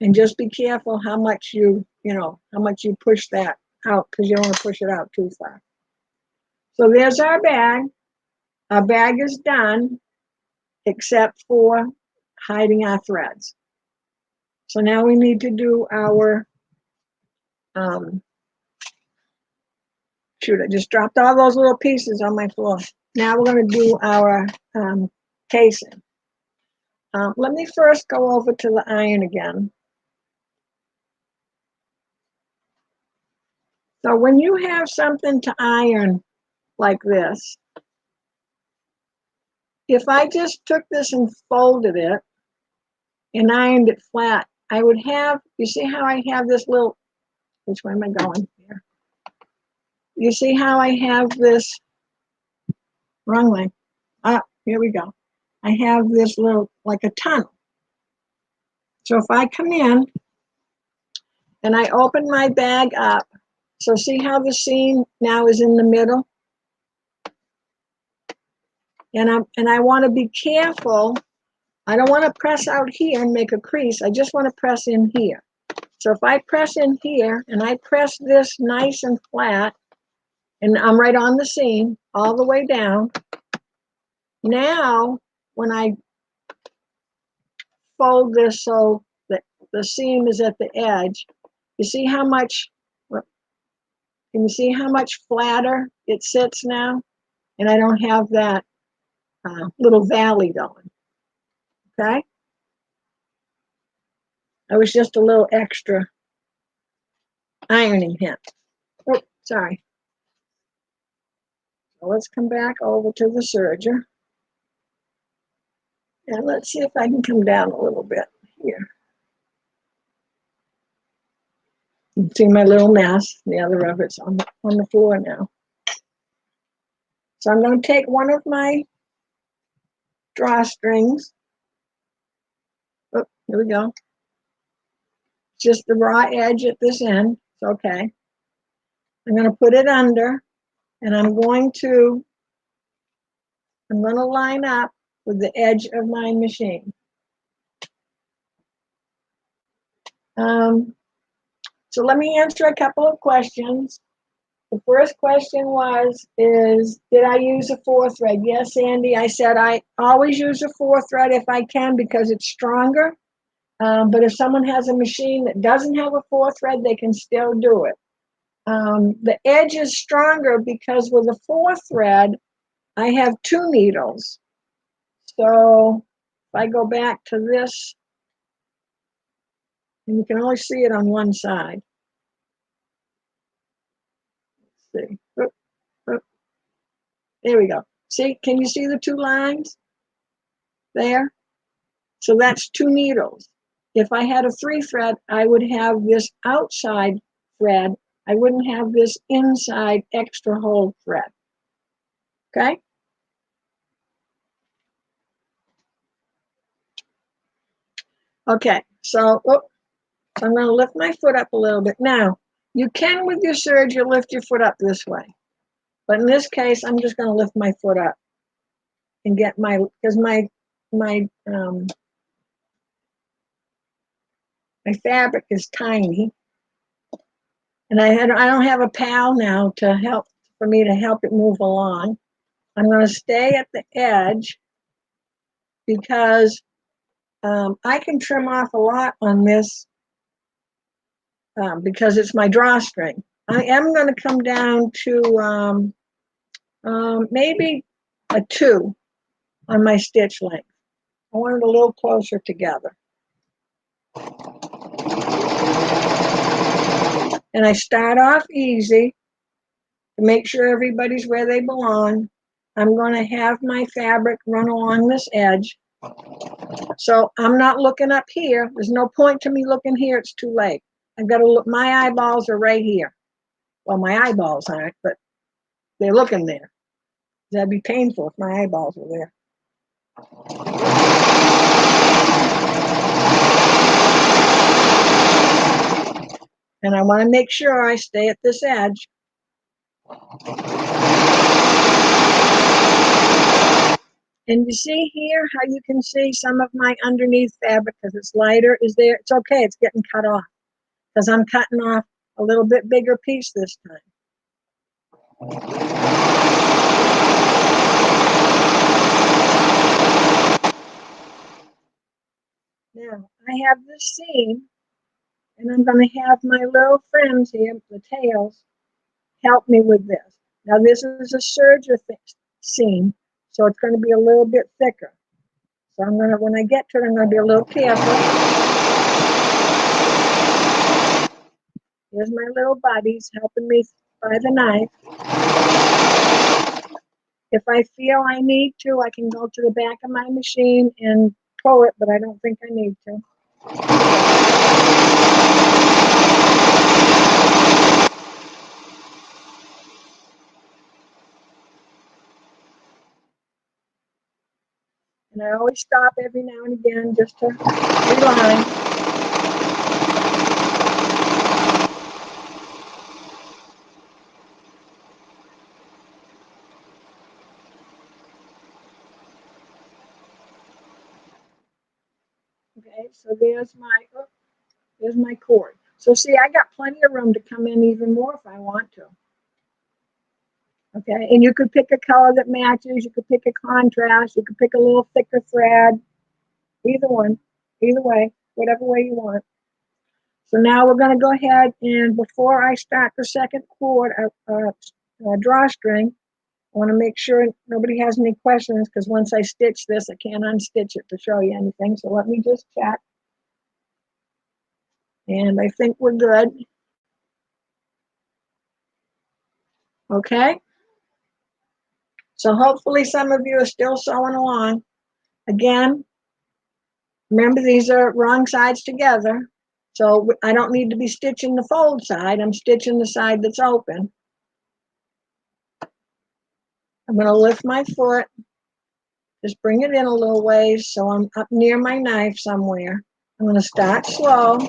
Speaker 1: And just be careful how much how much you push that out, because you don't want to push it out too far. So there's our bag. Our bag is done, except for hiding our threads. So now we need to do our, shoot, I just dropped all those little pieces on my floor. Now we're going to do our casing. Let me first go over to the iron again. So when you have something to iron like this, if I just took this and folded it and ironed it flat, I would have, you see how I have this little, which way am I going here? You see how I have this, wrong way. Ah, here we go. I have this little, like a tunnel. So if I come in and I open my bag up, so see how the seam now is in the middle? And I want to be careful. I don't want to press out here and make a crease. I just want to press in here. So if I press in here and I press this nice and flat, and I'm right on the seam all the way down, now when I fold this so that the seam is at the edge, you see how much, can you see how much flatter it sits now? And I don't have that little valley going, okay? I was just a little extra ironing hint. Oh, sorry. So let's come back over to the serger. And let's see if I can come down a little bit here. You can see my little mess. The other of it's on the floor now. So I'm going to take one of my drawstrings. Oh, here we go. Just the raw edge at this end. It's okay. I'm going to put it under. And I'm going to line up with the edge of my machine. So let me answer a couple of questions. The first question is did I use a 4-thread? Yes, Andy, I said I always use a 4-thread if I can because it's stronger. But if someone has a machine that doesn't have a 4-thread, they can still do it. The edge is stronger because with a 4-thread, I have 2 needles. So if I go back to this, and you can only see it on one side. Let's see. Oop, oop. There we go. See, can you see the 2 lines there? So that's 2 needles. If I had a 3-thread, I would have this outside thread. I wouldn't have this inside extra hole thread. Okay? Okay, so I'm going to lift my foot up a little bit. Now, you can with your Serger lift your foot up this way. But in this case, I'm just going to lift my foot up and get because my fabric is tiny. And I don't have a pal now for me to help it move along. I'm going to stay at the edge because I can trim off a lot on this because it's my drawstring. I am going to come down to maybe a 2 on my stitch length. I want it a little closer together. And I start off easy to make sure everybody's where they belong. I'm going to have my fabric run along this edge. So I'm not looking up here. There's no point to me looking here. It's too late. I've got to look. My eyeballs are right here. Well, my eyeballs aren't, but they're looking there. That'd be painful if my eyeballs were there. And I want to make sure I stay at this edge. And you see here how you can see some of my underneath fabric because it's lighter is there. It's okay, it's getting cut off because I'm cutting off a little bit bigger piece this time. Now, I have this seam, and I'm going to have my little friends here, the tails, help me with this. Now, this is a Serger seam, so it's going to be a little bit thicker. So I'm going to, when I get to it, I'm going to be a little careful. Here's my little buddies helping me by the knife. If I feel I need to, I can go to the back of my machine and pull it, but I don't think I need to. And I always stop every now and again just to reline. Okay, so there's my cord. So see, I got plenty of room to come in even more if I want to. Okay, and you could pick a color that matches, you could pick a contrast, you could pick a little thicker thread, either one, either way, whatever way you want. So now we're going to go ahead and before I start the second cord, drawstring, I want to make sure nobody has any questions because once I stitch this, I can't unstitch it to show you anything. So let me just check. And I think we're good. Okay. So hopefully some of you are still sewing along. Again, remember these are wrong sides together. So I don't need to be stitching the fold side. I'm stitching the side that's open. I'm going to lift my foot. Just bring it in a little ways so I'm up near my knife somewhere. I'm going to start slow.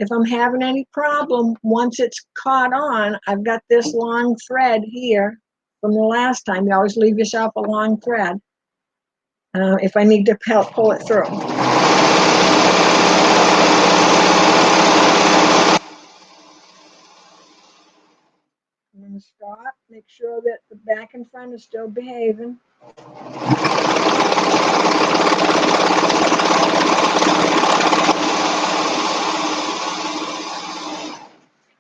Speaker 1: if I'm having any problem, once it's caught on, I've got this long thread here from the last time. You always leave yourself a long thread if I need to help pull it through. I'm going to stop, make sure that the back and front is still behaving.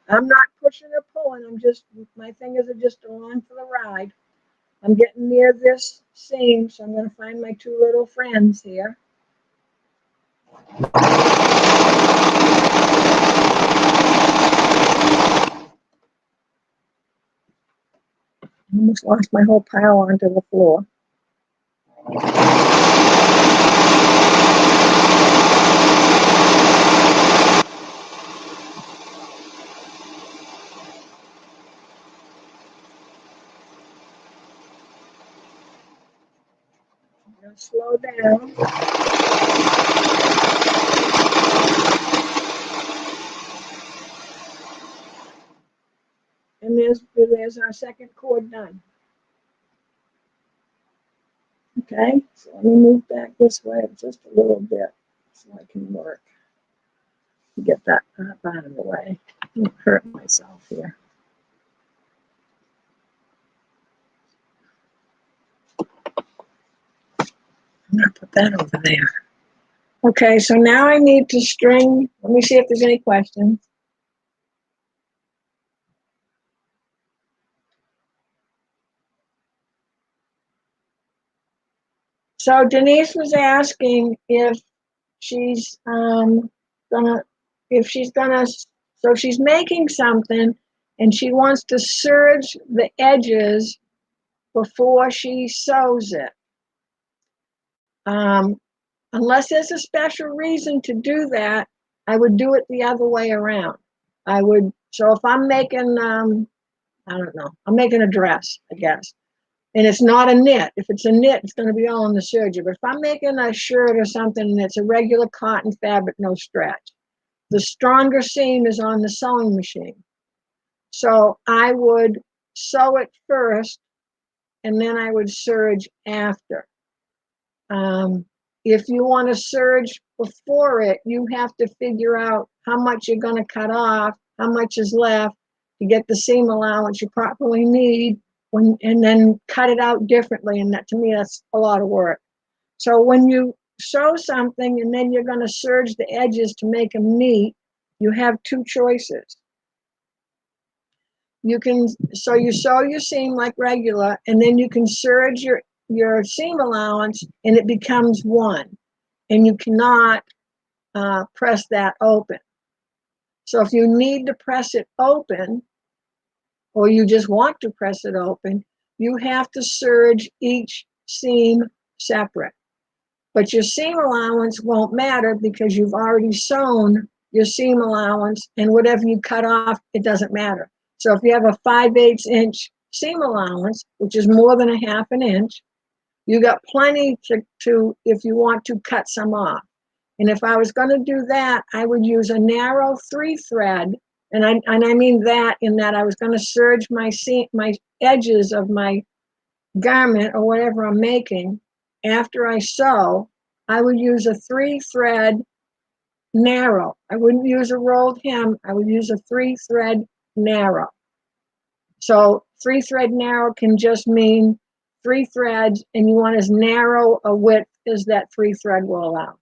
Speaker 1: I'm not pushing or pulling, my fingers are just along for the ride. I'm getting near this seam, so I'm going to find my two little friends here. I almost lost my whole pile onto the floor. I'm going to slow down. And there's our second cord done. Okay, so let me move back this way just a little bit so I can work to get that out of the way. I'm hurt myself here. I'm going to put that over there. Okay, so now I need to string. Let me see if there's any questions. So Denise was asking if she's so she's making something and she wants to serge the edges before she sews it. Unless there's a special reason to do that, I would do it the other way around. So if I'm making, I don't know, I'm making a dress, I guess. And it's not a knit. If it's a knit, it's going to be all in the serger. But if I'm making a shirt or something and it's a regular cotton fabric, no stretch, the stronger seam is on the sewing machine. So I would sew it first and then I would serge after. If you want to serge before it, you have to figure out how much you're going to cut off, how much is left to get the seam allowance you properly need, and then cut it out differently. And that, to me, that's a lot of work. So when you sew something and then you're going to serge the edges to make them neat, you have two choices. You sew your seam like regular, and then you can serge your seam allowance and it becomes one, and you cannot press that open. So if you need to press it open, or you just want to press it open, you have to serge each seam separate. But your seam allowance won't matter because you've already sewn your seam allowance, and whatever you cut off, it doesn't matter. So if you have a 5/8 inch seam allowance, which is more than a 1/2 inch, you got plenty to if you want to cut some off. And if I was going to do that, I would use a narrow 3-thread. And I mean that in that I was going to serge my edges of my garment or whatever I'm making. After I sew, I would use a 3-thread narrow. I wouldn't use a rolled hem. I would use a 3-thread narrow. So 3-thread narrow can just mean 3 threads, and you want as narrow a width as that 3-thread will allow.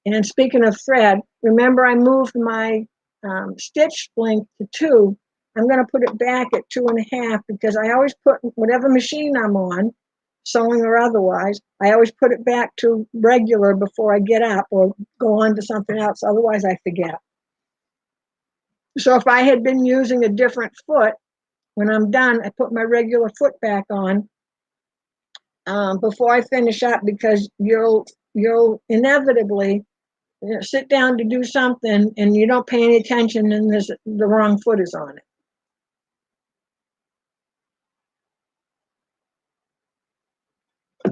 Speaker 1: And speaking of thread, remember I moved my stitch length to 2. I'm going to put it back at 2.5 because I always put whatever machine I'm on, sewing or otherwise, I always put it back to regular before I get up or go on to something else. Otherwise, I forget. So if I had been using a different foot, when I'm done, I put my regular foot back on before I finish up, because you'll inevitably sit down to do something and you don't pay any attention and the wrong foot is on it.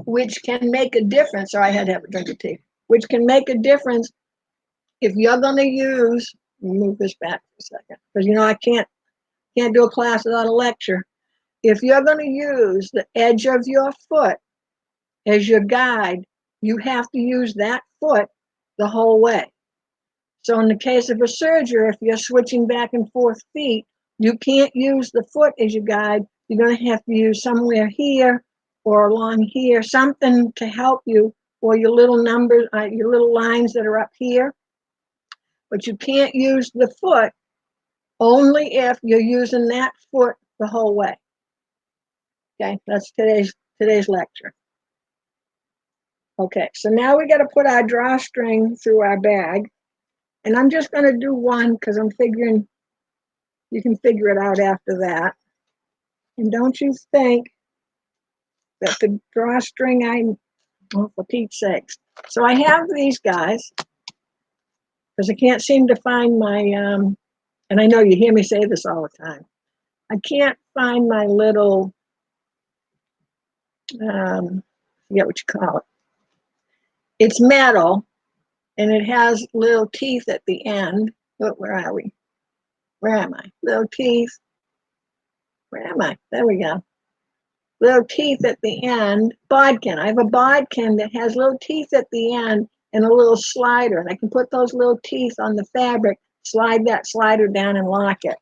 Speaker 1: Which can make a difference. So I had to have a drink of tea. Which can make a difference if you're going to use, move this back for a second, because you know I can't do a class without a lecture. If you're going to use the edge of your foot as your guide, you have to use that foot the whole way. So in the case of a serger, if you're switching back and forth feet, you can't use the foot as your guide. You're going to have to use somewhere here or along here, something to help you, or your little numbers, your little lines that are up here. But you can't use the foot only if you're using that foot the whole way. Okay, that's today's lecture. Okay, so now we got to put our drawstring through our bag. And I'm just going to do one because I'm figuring you can figure it out after that. And don't you think that the drawstring, oh, for Pete's sakes. So I have these guys because I can't seem to find my, and I know you hear me say this all the time. I can't find my little, forget what you call it. It's metal, and it has little teeth at the end. Look, where are we? Where am I? Little teeth. Where am I? There we go. Little teeth at the end. Bodkin. I have a bodkin that has little teeth at the end and a little slider, and I can put those little teeth on the fabric, slide that slider down, and lock it.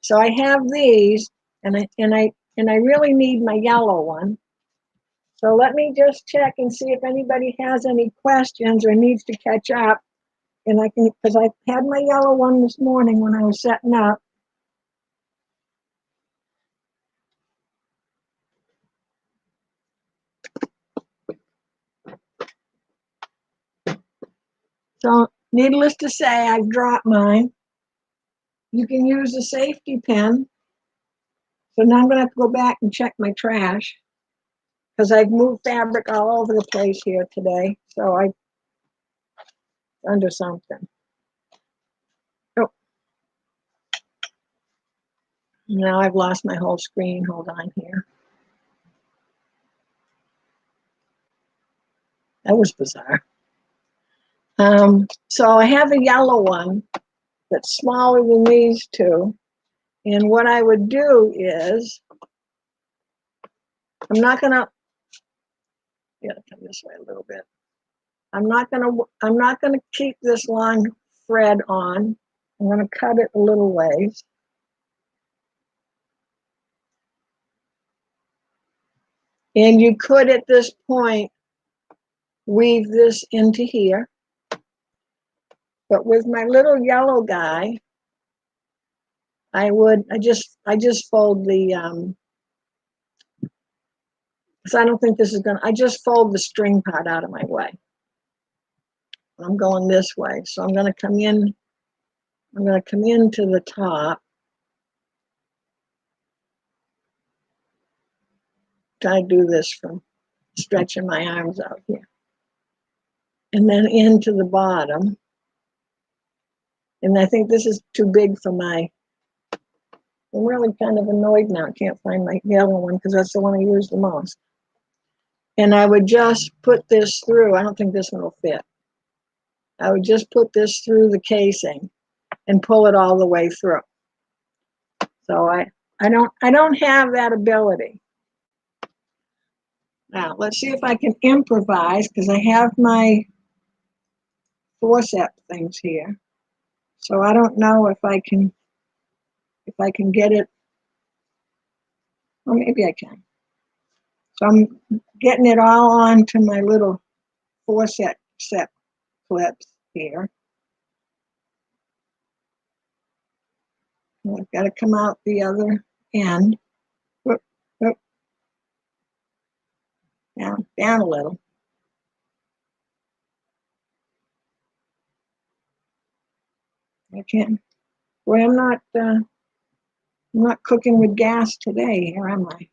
Speaker 1: So I have these, and I really need my yellow one. So let me just check and see if anybody has any questions or needs to catch up. And I can, because I had my yellow one this morning when I was setting up. So needless to say, I've dropped mine. You can use a safety pin. So now I'm going to have to go back and check my trash because I've moved fabric all over the place here today. So I'm under something. Oh, now I've lost my whole screen. Hold on here. That was bizarre. So I have a yellow one that's smaller than these two. And what I would do is, I'm not gonna, come this way a little bit. I'm not gonna keep this long thread on. I'm gonna cut it a little ways. And you could at this point weave this into here. But with my little yellow guy, I just fold the, because I don't think this is I just fold the string part out of my way. I'm going this way. So I'm gonna come into the top. Try to do this from stretching my arms out here. And then into the bottom. And I think this is too big for I'm really kind of annoyed now. I can't find my yellow one because that's the one I use the most. And I would just put this through. I don't think this one will fit. I would just put this through the casing and pull it all the way through. So I don't have that ability. Now let's see if I can improvise because I have my forceps things here. So I don't know if I can get it. Well, maybe I can. So I'm getting it all onto my little forceps clips here. And I've got to come out the other end. Whoop, whoop. Down a little. I can't. Boy, I'm not cooking with gas today, here am I?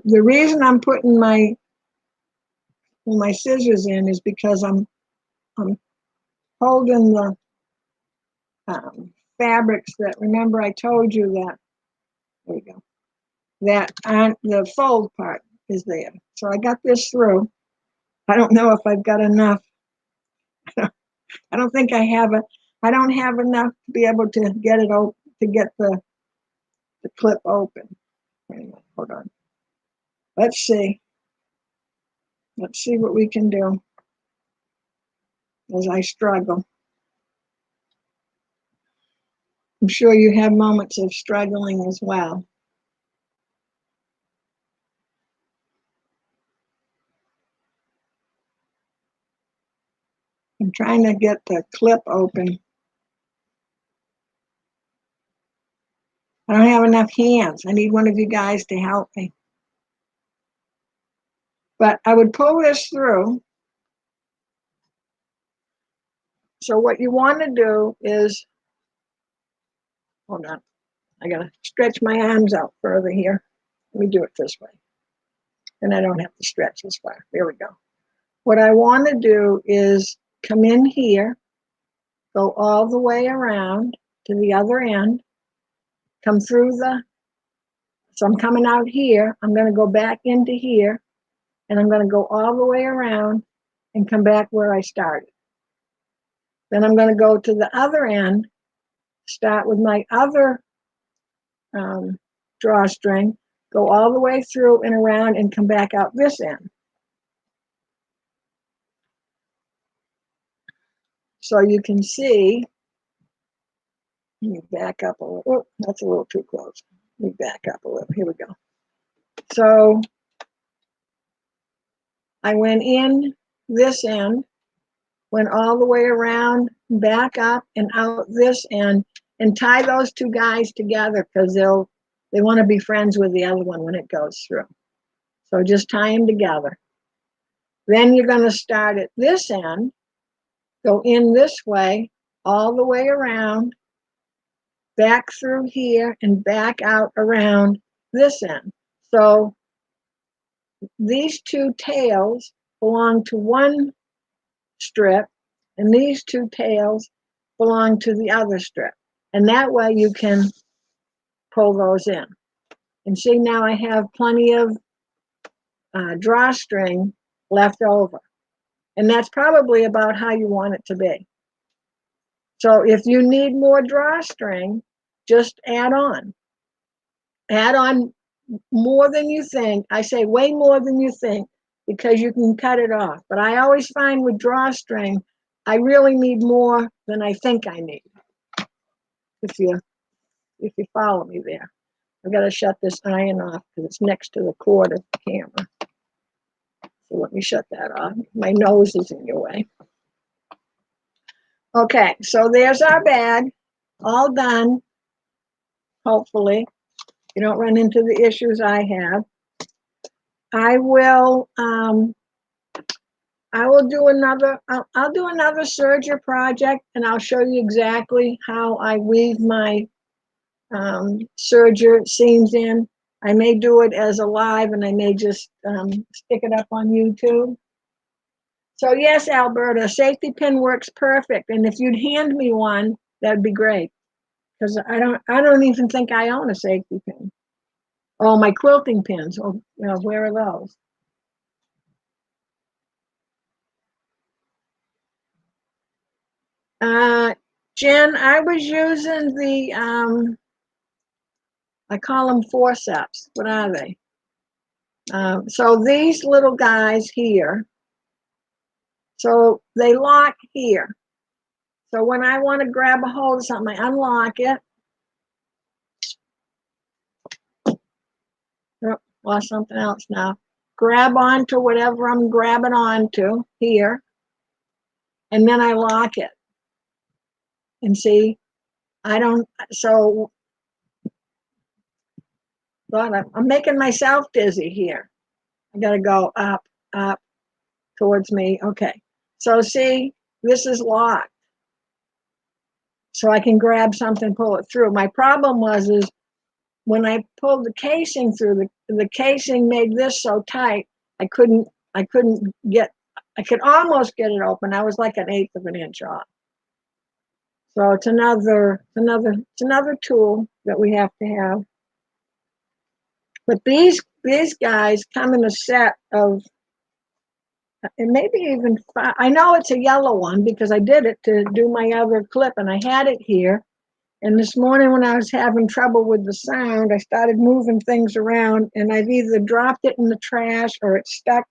Speaker 1: The reason I'm putting my scissors in is because I'm holding the fabrics that, remember I told you that, there we go, that the fold part is there. So I got this through. I don't know if I've got enough I don't think I have I don't have enough to be able to get it open, to get the clip open. Wait a minute, hold on. Let's see. Let's see what we can do as I struggle. I'm sure you have moments of struggling as well. I'm trying to get the clip open. I don't have enough hands. I need one of you guys to help me. But I would pull this through. So what you want to do is, hold on, I gotta stretch my arms out further here. Let me do it this way. And I don't have to stretch this far. There we go. What I want to do is come in here, go all the way around to the other end, come through so I'm coming out here, I'm going to go back into here, and I'm going to go all the way around and come back where I started. Then I'm going to go to the other end, start with my other drawstring, go all the way through and around and come back out this end. So you can see, let me back up a little. Oh, that's a little too close. Let me back up a little. Here we go. So I went in this end, went all the way around, back up and out this end, and tie those two guys together because they want to be friends with the other one when it goes through. So just tie them together. Then you're going to start at this end, go in this way, all the way around, back through here and back out around this end. So these two tails belong to one strip, and these two tails belong to the other strip. And that way you can pull those in. And see, now I have plenty of drawstring left over. And that's probably about how you want it to be. So if you need more drawstring, just add on. Add on more than you think. I say way more than you think, because you can cut it off. But I always find with drawstring, I really need more than I think I need. If you follow me there. I've got to shut this iron off because it's next to the cord of the camera. So let me shut that off. My nose is in your way. Okay, so there's our bag, all done. Hopefully, you don't run into the issues I have. I will do another. I'll do another Serger project, and I'll show you exactly how I weave my Serger seams in. I may do it as a live, and I may just stick it up on YouTube. So yes, Alberta, a safety pin works perfect, and if you'd hand me one, that'd be great. Because I don't even think I own a safety pin. Oh, my quilting pins. Oh, you know, where are those? Jen, I was using the I call them forceps. What are they? So these little guys here. So they lock here. So when I want to grab a hold of something, I unlock it. Oh, lost something else now. Grab onto whatever I'm grabbing onto here. And then I lock it. And see, I don't, so, God, I'm making myself dizzy here. I got to go up, up towards me. Okay. So see, this is locked. So I can grab something, pull it through. My problem is when I pulled the casing through, the casing made this so tight, I could almost get it open. I was like 1/8 of an inch off. So it's another tool that we have to have. But these guys come in a set of and maybe even 5. I know it's a yellow one because I did it to do my other clip, and I had it here. And this morning when I was having trouble with the sound, I started moving things around, and I've either dropped it in the trash or it's stuck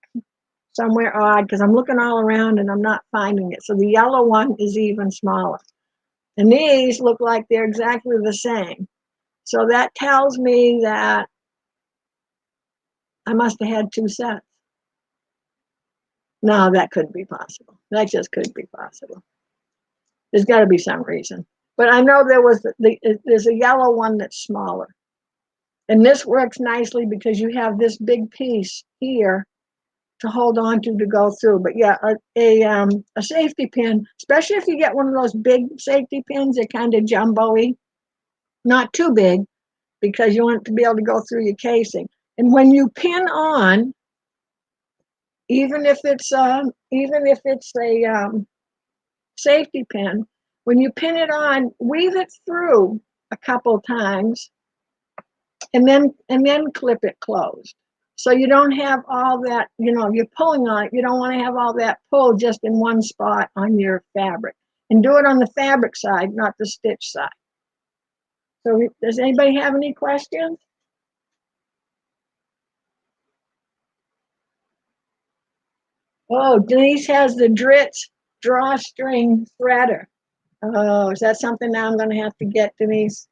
Speaker 1: somewhere odd because I'm looking all around and I'm not finding it. So the yellow one is even smaller. And these look like they're exactly the same. So that tells me that I must have had 2 sets. No, that couldn't be possible. That just couldn't be possible. There's got to be some reason. But I know there's a yellow one that's smaller. And this works nicely because you have this big piece here to hold on to go through. But yeah, a safety pin, especially if you get one of those big safety pins, they're kind of jumbo-y, not too big, because you want it to be able to go through your casing. And when you pin on, even if it's a safety pin, when you pin it on, weave it through a couple times, and then clip it closed. So you don't have all that, you're pulling on it, you don't want to have all that pull just in one spot on your fabric. And do it on the fabric side, not the stitch side. So does anybody have any questions? Oh, Denise has the Dritz drawstring threader. Oh, is that something now I'm going to have to get, Denise?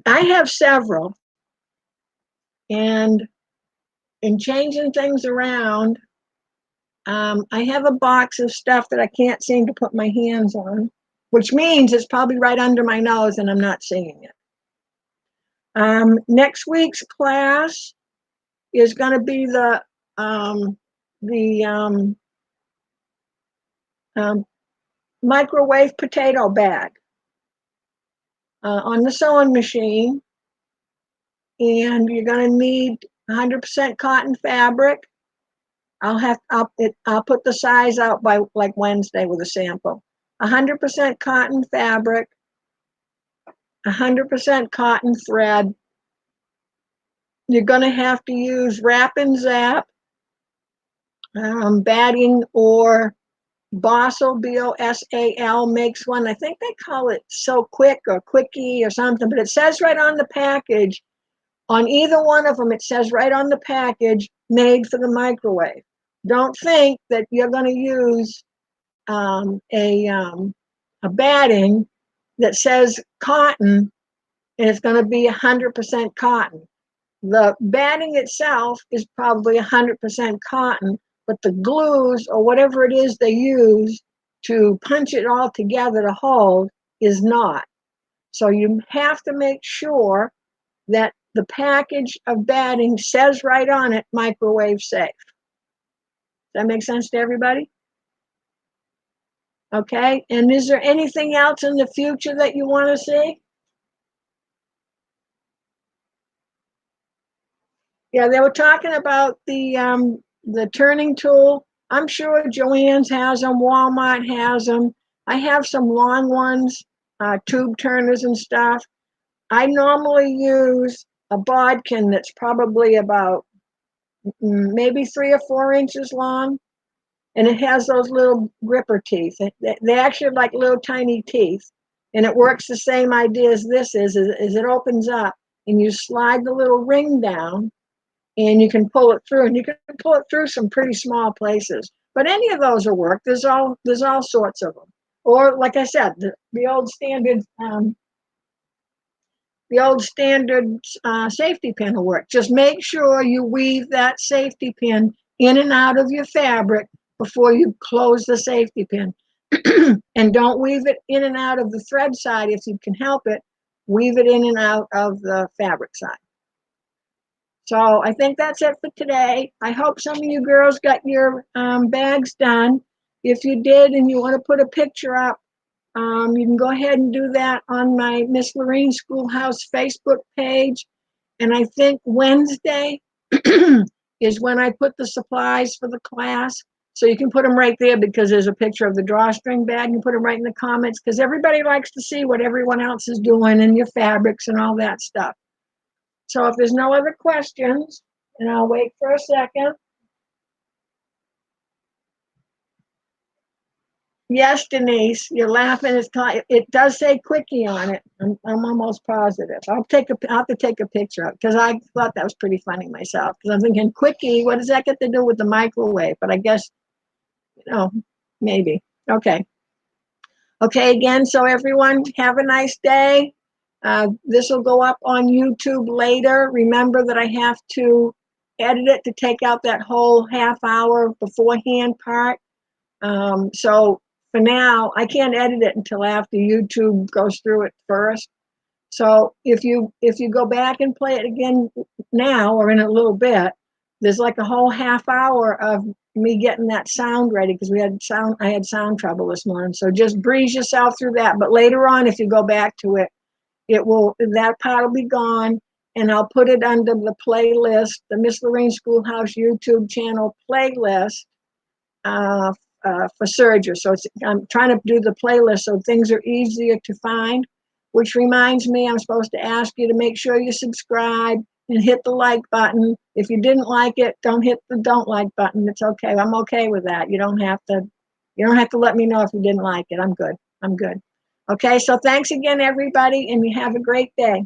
Speaker 1: I have several. And in changing things around, I have a box of stuff that I can't seem to put my hands on, which means it's probably right under my nose and I'm not seeing it. Next week's class is going to be the microwave potato bag on the sewing machine. And you're going to need 100% cotton fabric. I'll put the size out by like Wednesday with a sample. 100% cotton fabric, 100% cotton thread. You're going to have to use Wrap and Zap, batting, or Bossel, B-O-S-A-L makes one. I think they call it So Quick or Quickie or something, but it says right on the package, on either one of them, it says right on the package, made for the microwave. Don't think that you're going to use a batting that says cotton and it's going to be 100% cotton. The batting itself is probably 100% cotton, but the glues or whatever it is they use to punch it all together to hold is not. So you have to make sure that the package of batting says right on it, microwave safe. Does that make sense to everybody? Okay, and is there anything else in the future that you want to see? Yeah, they were talking about the turning tool. I'm sure Joann's has them, Walmart has them. I have some long ones, tube turners and stuff. I normally use a bodkin that's probably about maybe 3 or 4 inches long, and it has those little gripper teeth. They actually are like little tiny teeth, and it works the same idea as this is it opens up, and you slide the little ring down, and you can pull it through, and you can pull it through some pretty small places. But any of those will work. There's all sorts of them. Or like I said, the old standard safety pin will work. Just make sure you weave that safety pin in and out of your fabric before you close the safety pin. And don't weave it in and out of the thread side if you can help it. Weave it in and out of the fabric side. So I think that's it for today. I hope some of you girls got your bags done. If you did and you want to put a picture up, you can go ahead and do that on my Miss Loreens Schoolhouse Facebook page. And I think Wednesday is when I put the supplies for the class. So you can put them right there because there's a picture of the drawstring bag. You put them right in the comments because everybody likes to see what everyone else is doing and your fabrics and all that stuff. So if there's no other questions, and I'll wait for a second. Yes, Denise, you're laughing. It does say quickie on it. I'm almost positive. I'll have to take a picture of it because I thought that was pretty funny myself. Because I'm thinking quickie, what does that get to do with the microwave? But I guess, maybe. Okay. Okay, again, so everyone, have a nice day. This will go up on YouTube later. Remember that I have to edit it to take out that whole half hour beforehand part. So for now, I can't edit it until after YouTube goes through it first. So if you go back and play it again now or in a little bit, there's like a whole half hour of me getting that sound ready because I had sound trouble this morning. So just breeze yourself through that. But later on, if you go back to it, that part will be gone, and I'll put it under the playlist, the Miss Loreen Schoolhouse YouTube channel playlist for Serger. So I'm trying to do the playlist so things are easier to find, which reminds me I'm supposed to ask you to make sure you subscribe and hit the like button. If you didn't like it, don't hit the don't like button. It's okay. I'm okay with that. You don't have to let me know if you didn't like it. I'm good. Okay, so thanks again, everybody, and you have a great day.